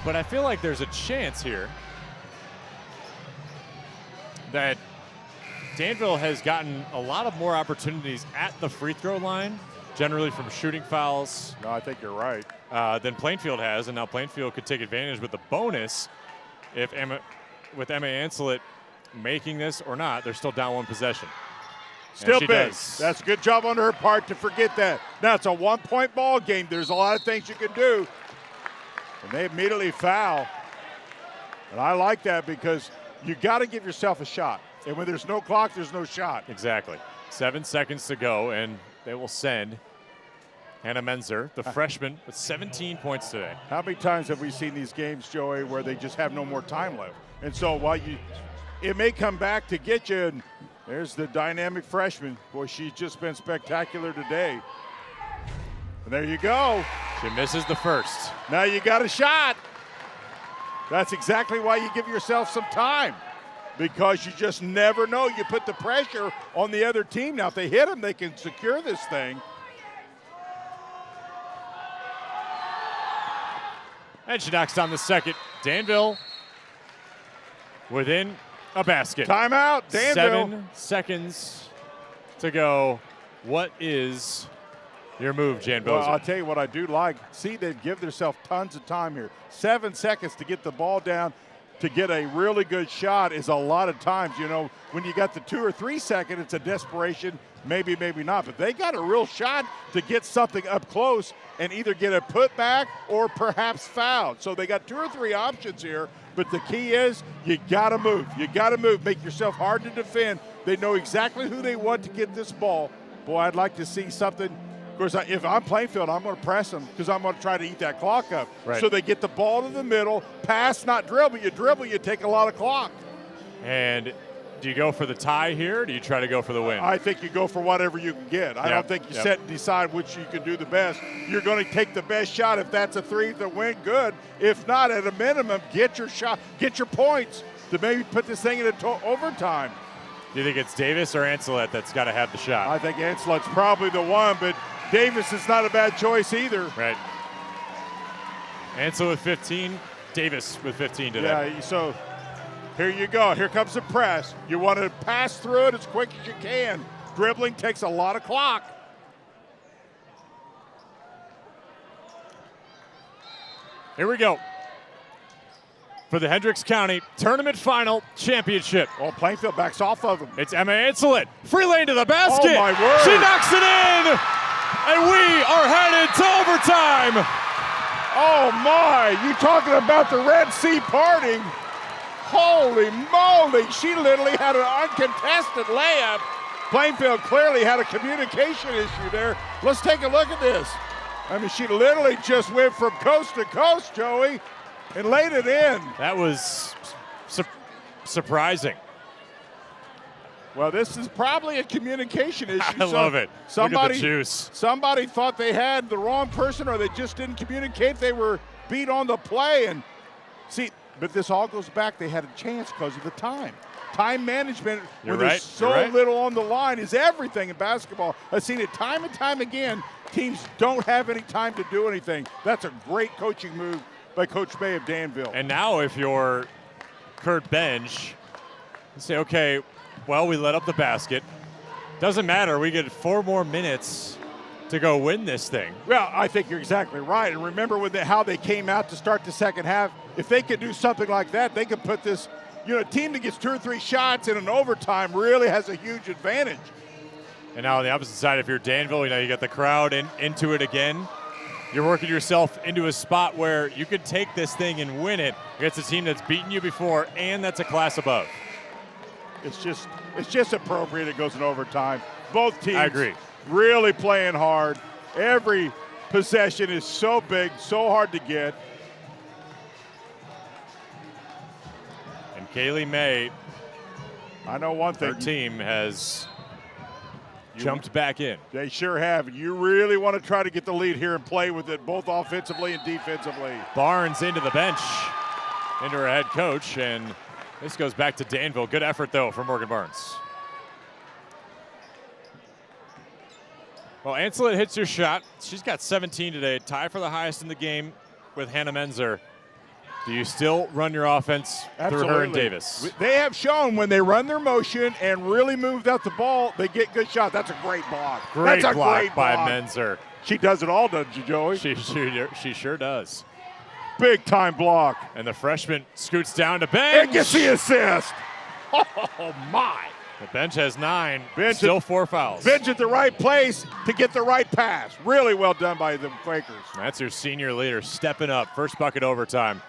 But I feel like there's a chance here that Danville has gotten a lot of more opportunities at the free throw line, generally from shooting fouls. No, I think you're right. Than Plainfield has, and now Plainfield could take advantage with the bonus if with Emma Ancelet making this or not. They're still down 1 possession. Still big. That's a good job on her part to forget that. Now, it's a 1-point ball game. There's a lot of things you can do. And they immediately foul. And I like that because you got to give yourself a shot. And when there's no clock, there's no shot. Exactly. 7 seconds to go, and they will send Hannah Menzer, the freshman, with 17 points today. How many times have we seen these games, Joey, where they just have no more time left? And so while it may come back to get you, and there's the dynamic freshman. Boy, she's just been spectacular today. And there you go. She misses the first. Now you got a shot. That's exactly why you give yourself some time, because you just never know. You put the pressure on the other team. Now, if they hit them, they can secure this thing. And she knocks down the second. Danville within a basket. Timeout, Danville. 7 seconds to go. What is your move, Jan Bozer? Well, I'll tell you what I do like. See, they give themselves tons of time here. 7 seconds to get the ball down to get a really good shot is a lot of times. You know, when you got the 2 or 3 second, it's a desperation. Maybe, maybe not. But they got a real shot to get something up close and either get a putback or perhaps fouled. So they got 2 or 3 options here. But the key is you got to move. You got to move. Make yourself hard to defend. They know exactly who they want to get this ball. Boy, I'd like to see something. Of course, if I'm Plainfield, I'm going to press them because I'm going to try to eat that clock up. Right. So they get the ball to the middle, pass, not dribble. You dribble, you take a lot of clock. And do you go for the tie here, or do you try to go for the win? I think you go for whatever you can get. I don't think you set and decide which you can do the best. You're going to take the best shot. If that's a 3 to win, good. If not, at a minimum, get your shot, get your points to maybe put this thing into overtime. Do you think it's Davis or Ancelet that's got to have the shot? I think Ancelet's probably the one, but Davis is not a bad choice either. Right. Ancelet with 15, Davis with 15 today. Yeah, so here you go. Here comes the press. You want to pass through it as quick as you can. Dribbling takes a lot of clock. Here we go. For the Hendricks County Tournament Final Championship. Well, Plainfield backs off of him. It's Emma Ancelet. Free lane to the basket. Oh, my word. She knocks it in. And we are headed to overtime. Oh, my. You talking about the Red Sea parting. Holy moly. She literally had an uncontested layup. Plainfield clearly had a communication issue there. Let's take a look at this. I mean, she literally just went from coast to coast, Joey, and laid it in. That was surprising. Well, this is probably a communication issue. I love it. Look at the juice. Somebody thought they had the wrong person, or they just didn't communicate. They were beat on the play. And see, but this all goes back. They had a chance because of the time. Time management, when there's so little on the line, is everything in basketball. I've seen it time and time again. Teams don't have any time to do anything. That's a great coaching move by Coach May of Danville. And now if you're Kurt Bench, you say, okay, well, we let up the basket. Doesn't matter. We get 4 more minutes to go win this thing. Well, I think you're exactly right. And remember how they came out to start the second half. If they could do something like that, they could put this, a team that gets 2 or 3 shots in an overtime really has a huge advantage. And now on the opposite side, if you're Danville, you get the crowd into it again. You're working yourself into a spot where you could take this thing and win it against a team that's beaten you before and that's a class above. It's just appropriate it goes in overtime. Both teams I agree. Really playing hard. Every possession is so big, so hard to get. And Kaylee May, I know one thing. Her team has jumped back in. They sure have. You really want to try to get the lead here and play with it both offensively and defensively. Barnes into the bench, into her head coach, and this goes back to Danville. Good effort, though, from Morgan Barnes. Well, Ancelet hits your shot. She's got 17 today, tie for the highest in the game with Hannah Menzer. Do you still run your offense through her and Davis? They have shown when they run their motion and really move out the ball, they get good shots. That's a great block. Great That's a block great by block. Menzer. She does it all, doesn't she, Joey? She sure does. Big time block. And the freshman scoots down to bench. And gets the assist. Oh, my. The bench has 9, Bench still 4 fouls. Bench at the right place to get the right pass. Really well done by the Quakers. That's your senior leader stepping up. First bucket overtime.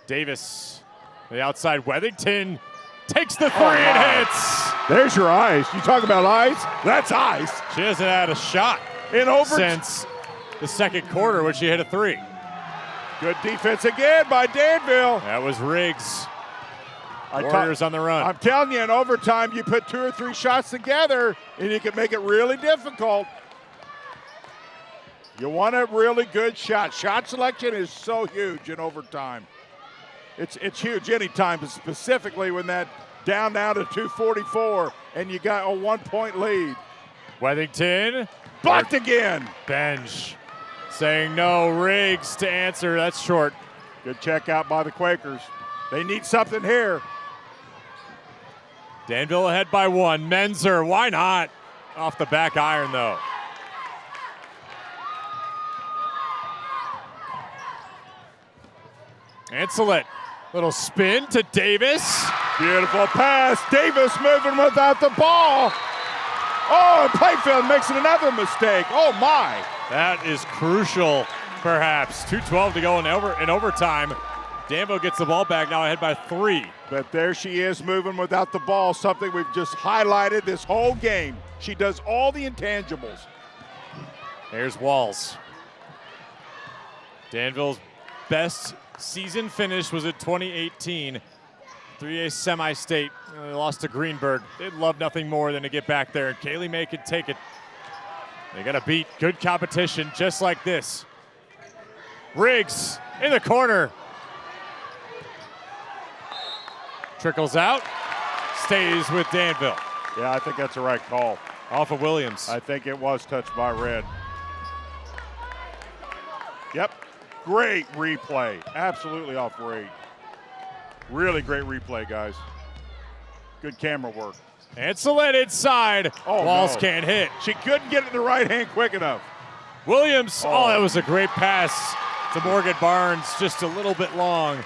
Davis, the outside. Weathington takes the 3 and hits. There's your ice. You talk about ice? That's ice. She hasn't had a shot since the second quarter when she hit a 3. Good defense again by Danville. That was Riggs. Warriors on the run. I'm telling you, in overtime, you put 2 or 3 shots together, and you can make it really difficult. You want a really good shot. Shot selection is so huge in overtime. It's huge anytime, but specifically when that down now to 2:44, and you got a 1-point lead. Weathington. Blocked again. Bench saying no. Riggs to answer. That's short. Good check out by the Quakers. They need something here. Danville ahead by 1. Menzer, why not? Off the back iron, though. Ancelet, little spin to Davis. Beautiful pass. Davis moving without the ball. Oh, and Plainfield makes another mistake. Oh, my. That is crucial, perhaps. 2:12 to go in overtime. Danville gets the ball back, now ahead by 3. But there she is moving without the ball, something we've just highlighted this whole game. She does all the intangibles. There's Walls. Danville's best season finish was in 2018. 3A semi-state. They lost to Greenberg. They'd love nothing more than to get back there, and Kaylee May could take it. They got to beat good competition just like this. Riggs in the corner. Trickles out, stays with Danville. Yeah, I think that's the right call. Off of Williams. I think it was touched by Red. Yep, great replay. Absolutely off Reed. Really great replay, guys. Good camera work. Ancelet inside. Oh, Walls no. can't hit. She couldn't get it in the right hand quick enough. Williams, oh, that was a great pass to Morgan Barnes, just a little bit long.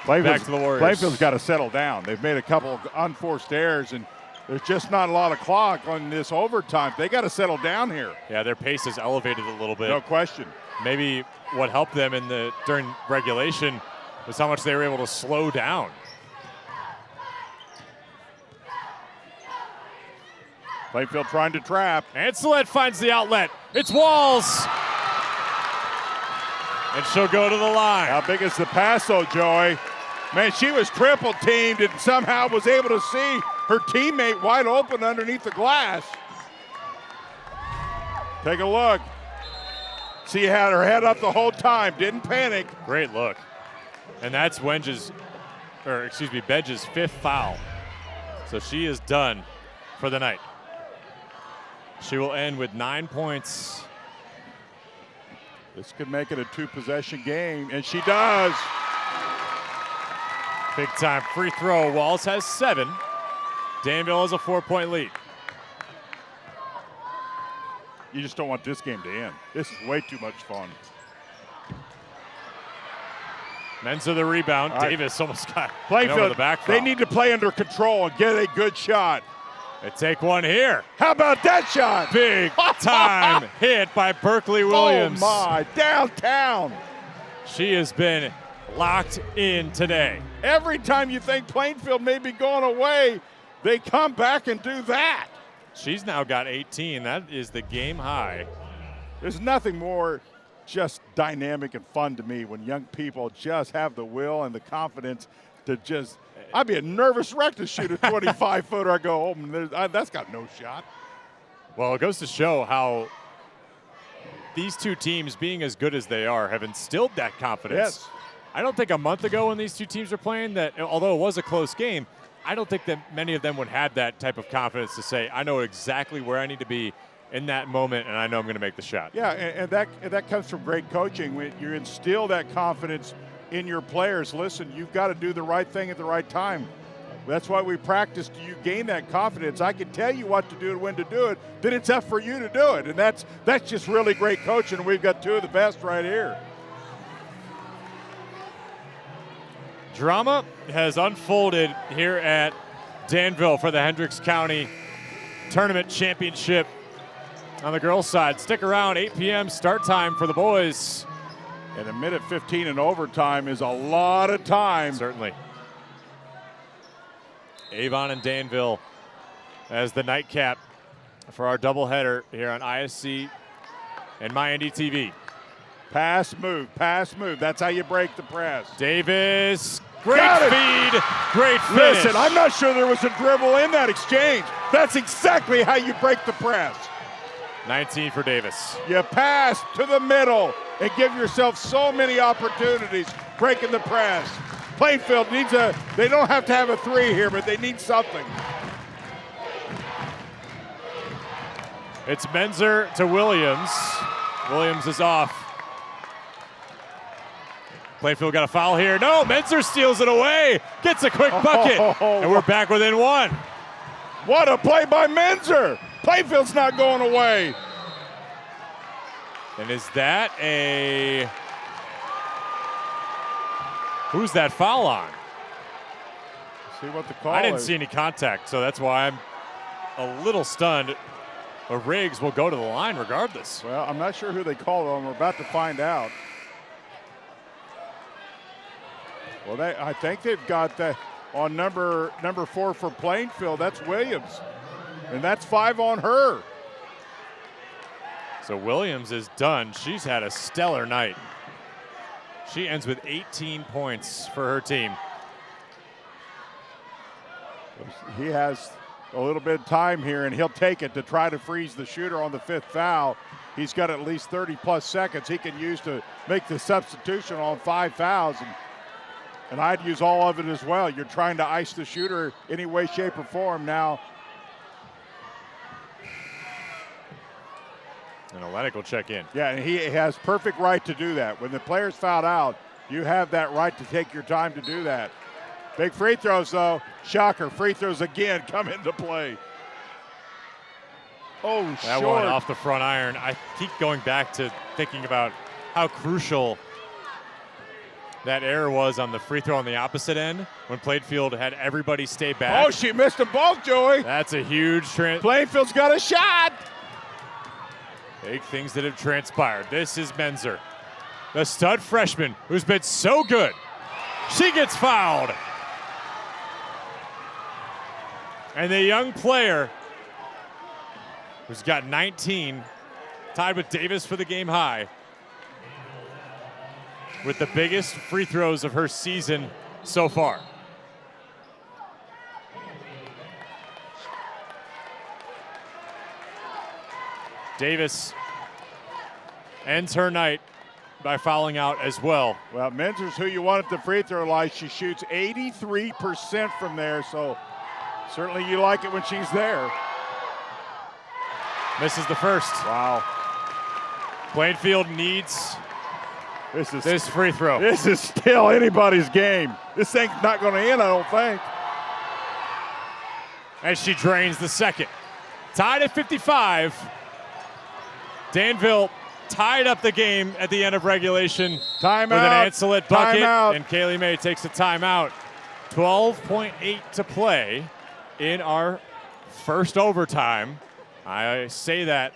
Back to the Warriors. Plainfield's got to settle down. They've made a couple of unforced errors, and there's just not a lot of clock on this overtime. They got to settle down here. Yeah, their pace is elevated a little bit. No question. Maybe what helped them during regulation was how much they were able to slow down. Plainfield trying to trap. Ancelet finds the outlet. It's Walls. And she'll go to the line. How big is the pass, though, Joey? Man, she was triple teamed and somehow was able to see her teammate wide open underneath the glass. Take a look. She had her head up the whole time, didn't panic. Great look. And that's Bench's 5th foul. So she is done for the night. She will end with 9 points. This could make it a 2-possession game, and she does. Big time free throw. Walls has 7. Danville has a 4-point lead. You just don't want this game to end. This is way too much fun. Menzer the rebound. Right. Davis almost got Plainfield, the back they foul. need to play under control and get a good shot. They take one here. How about that shot? Big time hit by Berkeley Williams. Oh my, downtown. She has been locked in today. Every time you think Plainfield may be going away, they come back and do that. She's now got 18. That is the game high. There's nothing more just dynamic and fun to me when young people just have the will and the confidence to just – I'd be a nervous wreck to shoot a 25-footer. I go, oh, that's got no shot. Well, it goes to show how these two teams, being as good as they are, have instilled that confidence. Yes. I don't think a month ago when these two teams were playing that, although it was a close game, I don't think that many of them would have that type of confidence to say, I know exactly where I need to be in that moment, and I know I'm going to make the shot. Yeah, and that comes from great coaching. When you instill that confidence in your players, listen, you've got to do the right thing at the right time. That's why we practice. Do you gain that confidence? I can tell you what to do and when to do it, then it's up for you to do it. And that's just really great coaching. We've got two of the best right here. Drama has unfolded here at Danville for the Hendricks County Tournament Championship on the girls' side. Stick around, 8 p.m. start time for the boys. And a minute 15 in overtime is a lot of time. Certainly. Avon and Danville as the nightcap for our doubleheader here on ISC and MyNDTV. Pass, move. That's how you break the press. Davis, great feed, great finish. Listen, I'm not sure there was a dribble in that exchange. That's exactly how you break the press. 19 for Davis. You pass to the middle and give yourself so many opportunities breaking the press. Plainfield needs they don't have to have a 3 here, but they need something. It's Menzer to Williams. Williams is off. Plainfield got a foul here. No, Menzer steals it away. Gets a quick bucket. And we're back within 1. What a play by Menzer. Plainfield's not going away. And is that who's that foul on? See what the call I didn't is. see any contact, so that's why I'm a little stunned. But Riggs will go to the line regardless. Well, I'm not sure who they called on. We're about to find out. Well, I think they've got that on number 4 for Plainfield. That's Williams. And that's 5 on her. So Williams is done. She's had a stellar night. She ends with 18 points for her team. He has a little bit of time here, and he'll take it to try to freeze the shooter on the 5th foul. He's got at least 30-plus seconds he can use to make the substitution on 5 fouls. And I'd use all of it as well. You're trying to ice the shooter any way, shape, or form now. And Olenek will check in. Yeah, and he has perfect right to do that. When the player's fouled out, you have that right to take your time to do that. Big free throws, though. Shocker, free throws again come into play. Oh, that short. one off the front iron. I keep going back to thinking about how crucial that error was on the free throw on the opposite end when Plainfield had everybody stay back. Oh, she missed them both, Joey. That's a huge Plainfield's got a shot. Big things that have transpired. This is Menzer, the stud freshman who's been so good. She gets fouled. And the young player who's got 19, tied with Davis for the game high, with the biggest free throws of her season so far. Davis ends her night by fouling out as well. Well, Menzer's who you want at the free throw line. She shoots 83% from there, so certainly you like it when she's there. Misses the first. Wow. Plainfield needs this free throw. This is still anybody's game. This thing's not going to end, I don't think. As she drains the second. Tied at 55. Danville tied up the game at the end of regulation with an Ancelet bucket, and Kaylee May takes a timeout. 12.8 to play in our first overtime. I say that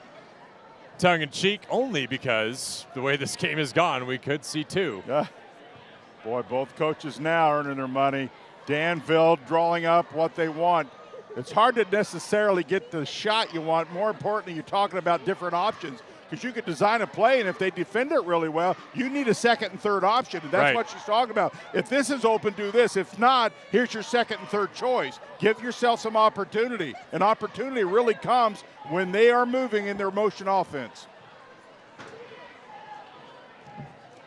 tongue-in-cheek only because the way this game has gone, we could see two. Boy, both coaches now earning their money. Danville drawing up what they want. It's hard to necessarily get the shot you want. More importantly, you're talking about different options because you could design a play, and if they defend it really well, you need a second and third option, and that's what she's talking about. If this is open, do this. If not, here's your second and third choice. Give yourself some opportunity. And opportunity really comes when they are moving in their motion offense.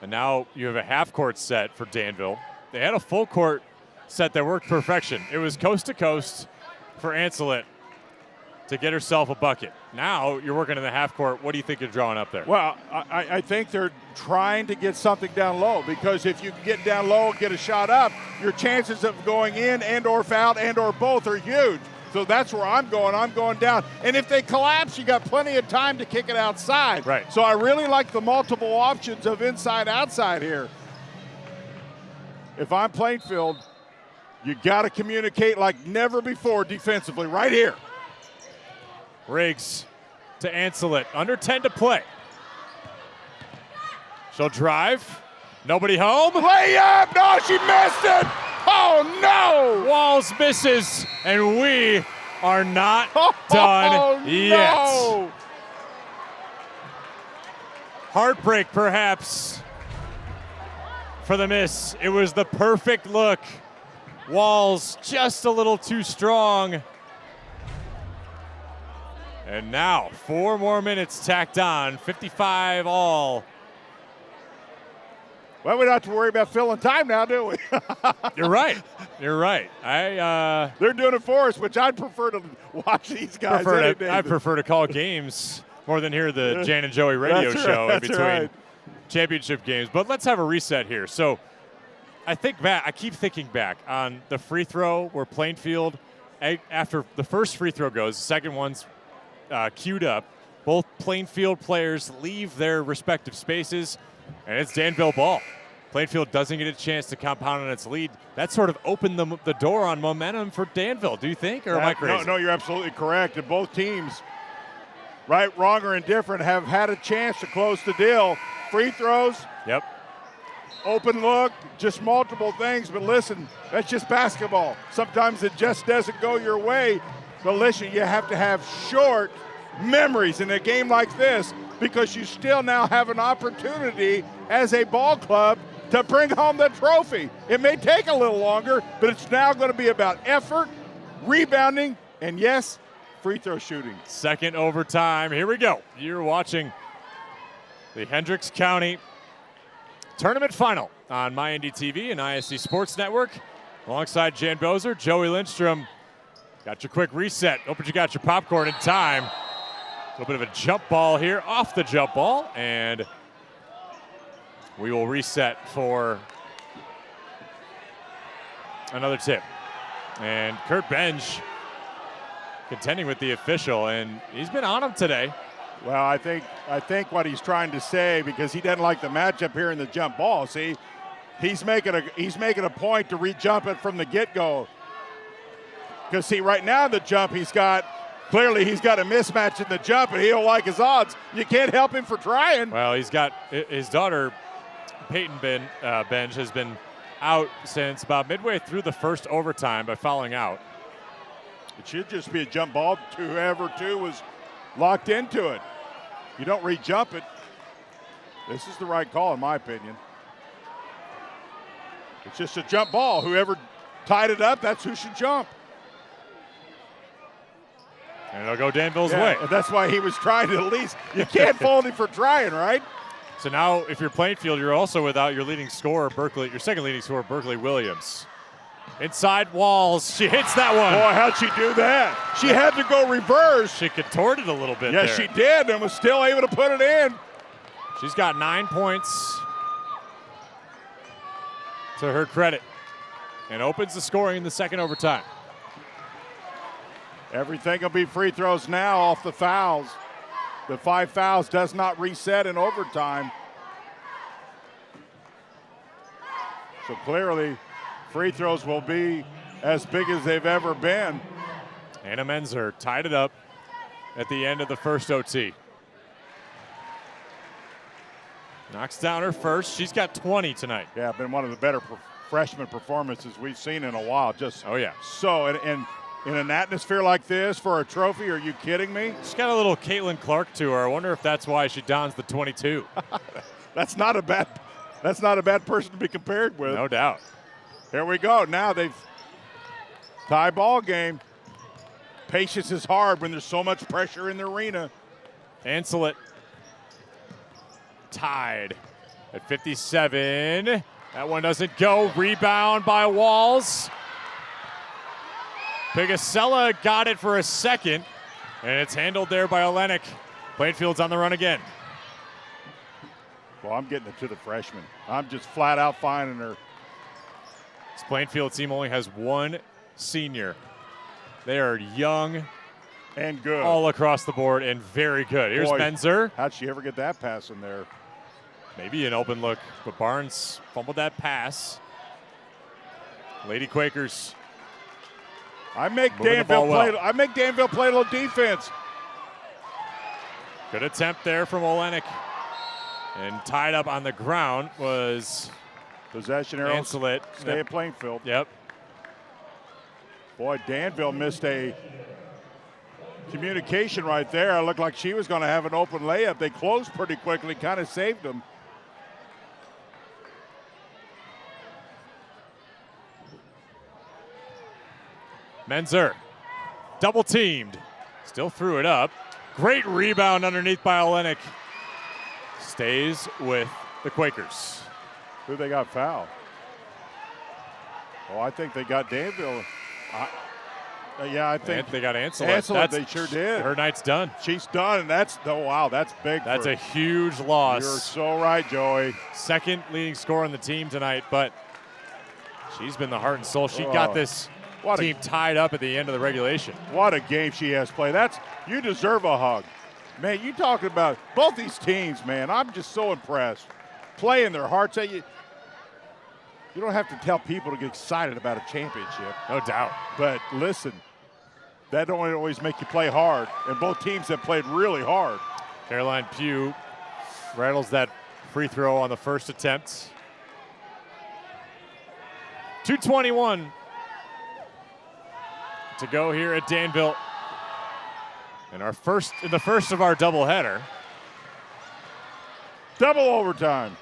And now you have a half-court set for Danville. They had a full-court set that worked perfection. It was coast-to-coast for Ancelet to get herself a bucket. Now you're working in the half court. What do you think you're drawing up there? Well, I think they're trying to get something down low, because if you can get down low and get a shot up, your chances of going in and or fouled and or both are huge. So that's where I'm going. I'm going down. And if they collapse, you got plenty of time to kick it outside. Right. So I really like the multiple options of inside-outside here. If I'm Plainfield, you got to communicate like never before defensively right here. Riggs to Ancelet. Under 10 to play. She'll drive. Nobody home. Layup! No, she missed it! Oh, no! Walls misses, and we are not done yet. No. Heartbreak, perhaps, for the miss. It was the perfect look. Walls just a little too strong. And now 4 more minutes tacked on, 55 all. Well, we don't have to worry about filling time now, do we? You're right. You're right. They're doing it for us, which I'd prefer to watch these guys. I prefer to call games more than hear the Jan and Joey radio show in between championship games. But let's have a reset here. So I keep thinking back on the free throw where Plainfield, after the first free throw goes, the second one's queued up. Both Plainfield players leave their respective spaces, and it's Danville ball. Plainfield doesn't get a chance to compound on its lead. That sort of opened the door on momentum for Danville, do you think, or am I crazy? No, you're absolutely correct. And both teams, right, wrong, or indifferent, have had a chance to close the deal. Free throws. Yep. Open look, just multiple things. But listen, that's just basketball. Sometimes it just doesn't go your way. But listen, you have to have short memories in a game like this, because you still now have an opportunity as a ball club to bring home the trophy. It may take a little longer, but it's now going to be about effort, rebounding, and yes, free throw shooting. Second overtime. Here we go. You're watching the Hendricks County Tournament Final on MyNDTV and ISC Sports Network. Alongside Jan Bozer, Joey Lindstrom. Got your quick reset. Hope you got your popcorn in time. A little bit of a jump ball here, off the jump ball, and we will reset for another tip. And Kurt Benj contending with the official, and he's been on him today. Well, I think what he's trying to say, because he doesn't like the matchup here in the jump ball. See, he's making a point to re-jump it from the get-go. Because see, right now the jump clearly he's got a mismatch in the jump, and he don't like his odds. You can't help him for trying. Well, he's got his daughter, Peyton Benj, has been out since about midway through the first overtime by fouling out. It should just be a jump ball to whoever was locked into it. You don't re-jump it. This is the right call, in my opinion. It's just a jump ball. Whoever tied it up, that's who should jump. And it'll go Danville's way. And that's why he was trying to at least. You can't fault him for trying, right? So now, if you're Plainfield, you're also without your leading scorer, Berkeley, your second leading scorer, Berkeley Williams. Inside Walls. She hits that one. Boy, how'd she do that? She had to go reverse. She contorted a little bit there. Yes, she did, and was still able to put it in. She's got 9 points to her credit and opens the scoring in the second overtime. Everything will be free throws now off the fouls. The 5 fouls does not reset in overtime. So clearly, free throws will be as big as they've ever been. Anna Menzer tied it up at the end of the first OT. Knocks down her first. She's got 20 tonight. Yeah, been one of the better freshman performances we've seen in a while. Just so, and in an atmosphere like this for a trophy, are you kidding me? She's got a little Caitlin Clark to her. I wonder if that's why she dons the 22. That's not a bad person to be compared with. No doubt. Here we go. Now they've tie ball game. Patience is hard when there's so much pressure in the arena. Ancelet tied at 57. That one doesn't go. Rebound by Walls. Pigasella got it for a second, and it's handled there by Olenek. Plainfield's on the run again. Well, I'm getting it to the freshman. I'm just flat out finding her. This Plainfield team only has one senior. They are young and good all across the board and very good. Here's Menzer. How'd she ever get that pass in there? Maybe an open look, but Barnes fumbled that pass. Lady Quakers. I make Danville play a little defense. Good attempt there from Olenek. And tied up on the ground was possession arrow. Ancelet. Stay at Plainfield. Yep. Boy, Danville missed a communication right there. It looked like she was going to have an open layup. They closed pretty quickly, kind of saved them. Menzer, double teamed. Still threw it up. Great rebound underneath by Olenek. Stays with the Quakers. Who they got fouled? Oh, I think they got Danville. Yeah, I think they got Ancelet. They sure did. Her night's done. She's done, and that's big. That's a huge loss. You're so right, Joey. Second leading scorer on the team tonight, but she's been the heart and soul. She got this team tied up at the end of the regulation. What a game she has played. You deserve a hug. Man, you talking about both these teams, man. I'm just so impressed. Playing their hearts out. You don't have to tell people to get excited about a championship. No doubt. But listen, that don't always make you play hard. And both teams have played really hard. Caroline Pugh rattles that free throw on the first attempt. 2:21 to go here at Danville. And the first of our doubleheader. Double overtime.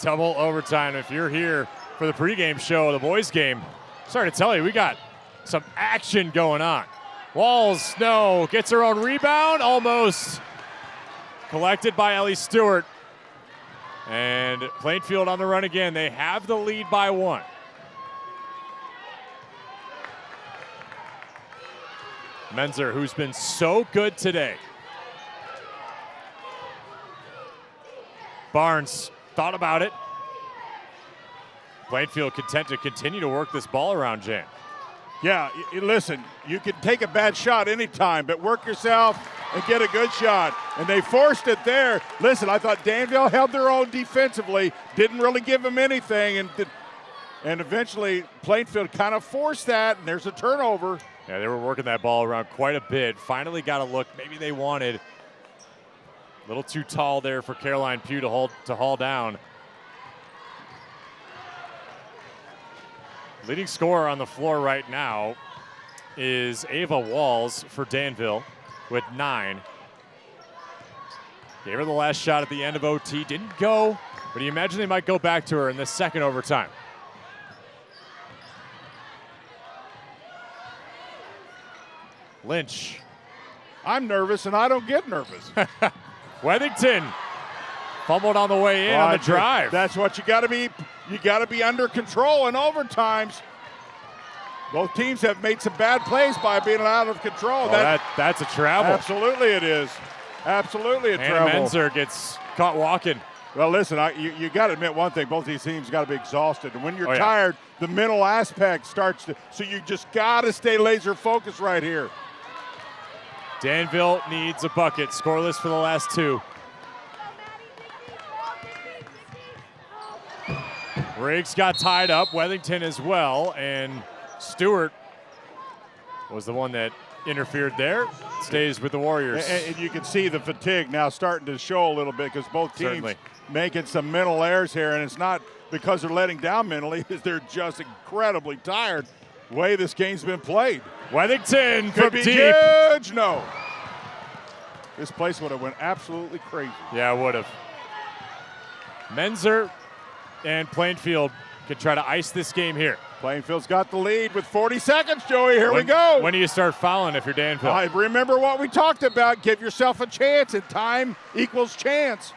Double overtime. If you're here for the pregame show, the boys game, sorry to tell you, we got some action going on. Walls, no, gets her own rebound, almost. Collected by Ellie Stewart. And Plainfield on the run again. They have the lead by 1. Menzer, who's been so good today. Barnes thought about it. Plainfield content to continue to work this ball around, Jan. Yeah, listen, you can take a bad shot anytime, but work yourself and get a good shot. And they forced it there. Listen, I thought Danville held their own defensively, didn't really give them anything, and eventually Plainfield kind of forced that, and there's a turnover. Yeah, they were working that ball around quite a bit. Finally got a look maybe they wanted. A little too tall there for Caroline Pugh to haul down. Leading scorer on the floor right now is Ava Walls for Danville with 9. Gave her the last shot at the end of OT. Didn't go, but you imagine they might go back to her in the second overtime. Lynch. I'm nervous, and I don't get nervous. Wethington fumbled on the way in on the drive. That's what you got to be. You got to be under control in overtimes. Both teams have made some bad plays by being out of control. Oh, that's a travel. Absolutely it is. Absolutely a Hannah travel. Menzer gets caught walking. Well, listen, you got to admit one thing. Both these teams got to be exhausted. And when you're tired, the mental aspect starts to – so you just got to stay laser focused right here. Danville needs a bucket. Scoreless for the last two. Riggs got tied up. Wethington as well. And Stewart was the one that interfered there. Stays with the Warriors. And you can see the fatigue now starting to show a little bit because both teams making some mental errors here. And it's not because they're letting down mentally. They're just incredibly tired the way this game's been played. Wethington could from be deep. Huge. No. This place would have went absolutely crazy. Yeah, it would have. Menzer and Plainfield could try to ice this game here. Plainfield's got the lead with 40 seconds, Joey. Here we go. When do you start fouling if you're Danville? I remember what we talked about. Give yourself a chance, and time equals chance.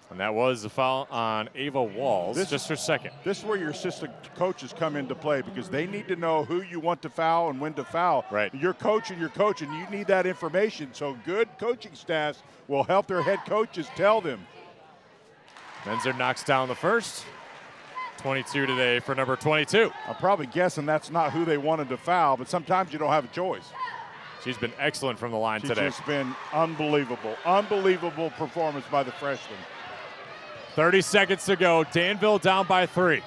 And that was a foul on Ava Walls, just her second. This is where your assistant coaches come into play because they need to know who you want to foul and when to foul. Right. You're coaching, and you need that information. So good coaching staffs will help their head coaches tell them. Menzer knocks down the first. 22 today for number 22. I'm probably guessing that's not who they wanted to foul, but sometimes you don't have a choice. She's been excellent from the line today. She's just been unbelievable. Unbelievable performance by the freshman. 30 seconds to go. Danville down by 3.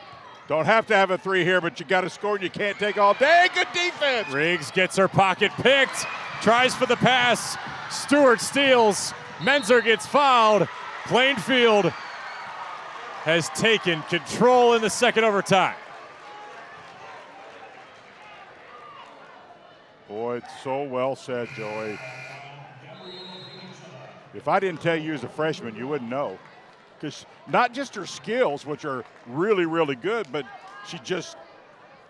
Don't have to have a 3 here, but you got to score and you can't take all day. Good defense. Riggs gets her pocket picked. Tries for the pass. Stewart steals. Menzer gets fouled. Plainfield has taken control in the second overtime. Boy, it's so well said, Joey. If I didn't tell you as a freshman, you wouldn't know. Because not just her skills, which are really, really good, but she just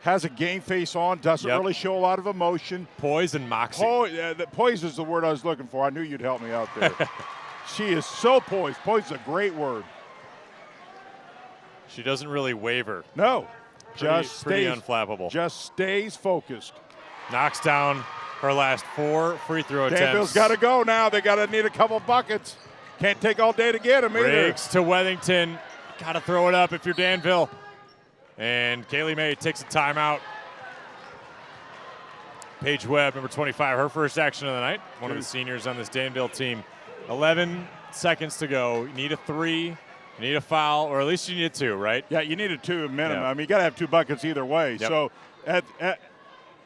has a game face on, doesn't really show a lot of emotion. Poise and moxie. Poise is the word I was looking for. I knew you'd help me out there. She is so poised. Poised is a great word. She doesn't really waver. No. Pretty stays unflappable. Just stays focused. Knocks down her last 4 free throw attempts. Danville's got to go now. They got to need a couple buckets. Can't take all day to get them either. Riggs to Wethington. Got to throw it up if you're Danville. And Kaylee May takes a timeout. Paige Webb, number 25, her first action of the night. One of the seniors on this Danville team. 11 seconds to go. You need a 3. You need a foul, or at least you need a 2, right? Yeah, you need a 2 minimum. Yeah. I mean, you got to have 2 buckets either way. Yep. So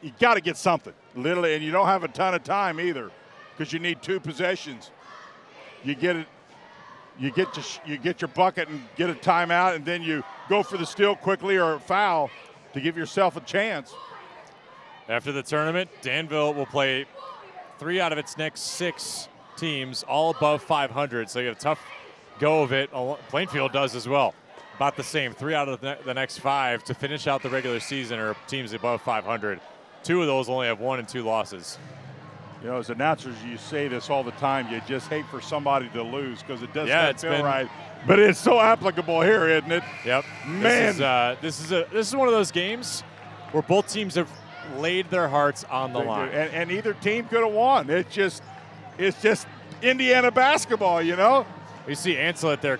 you got to get something, literally, and you don't have a ton of time either because you need 2 possessions. You get it. You get your bucket and get a timeout, and then you go for the steal quickly or a foul to give yourself a chance. After the tournament, Danville will play 3 out of its next 6 teams, all above 500. So you have a tough go of it. Plainfield does as well. About the same. 3 out of the next 5 to finish out the regular season are teams above 500. 2 of those only have 1 and 2 losses. You know, as announcers, you say this all the time. You just hate for somebody to lose because it doesn't feel right. But it's so applicable here, isn't it? Yep. Man, this is one of those games where both teams have laid their hearts on the line, and either team could have won. It's just Indiana basketball, you know. We see Ancelet there,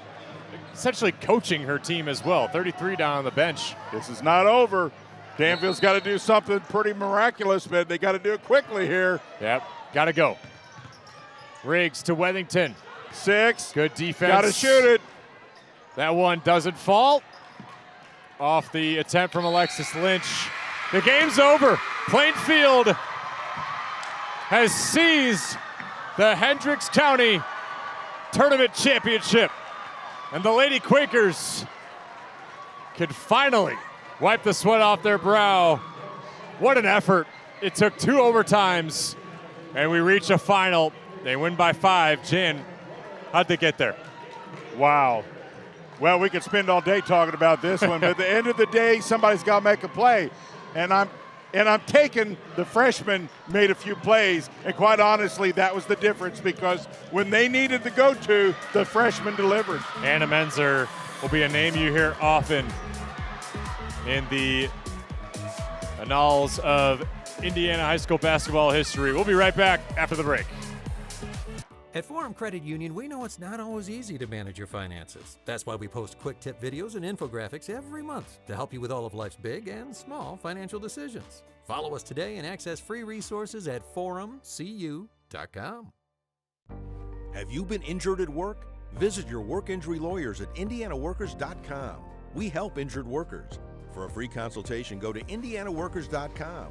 essentially coaching her team as well. 33 down on the bench. This is not over. Danville's got to do something pretty miraculous, but they got to do it quickly here. Yep, got to go. Riggs to Wethington. 6. Good defense. Got to shoot it. That one doesn't fall. Off the attempt from Alexis Lynch. The game's over. Plainfield has seized the Hendricks County Tournament Championship. And the Lady Quakers could finally wipe the sweat off their brow. What an effort. It took 2 overtimes, and we reach a final. They win by 5. Jan, how'd they get there? Wow. Well, we could spend all day talking about this one, but at the end of the day, somebody's got to make a play. And I'm taking the freshmen made a few plays, and quite honestly, that was the difference because when they needed the go-to, the freshmen delivered. Anna Menzer will be a name you hear often in the annals of Indiana high school basketball history. We'll be right back after the break. At Forum Credit Union, we know it's not always easy to manage your finances. That's why we post quick tip videos and infographics every month to help you with all of life's big and small financial decisions. Follow us today and access free resources at forumcu.com. Have you been injured at work? Visit your work injury lawyers at indianaworkers.com. We help injured workers. For a free consultation, go to indianaworkers.com.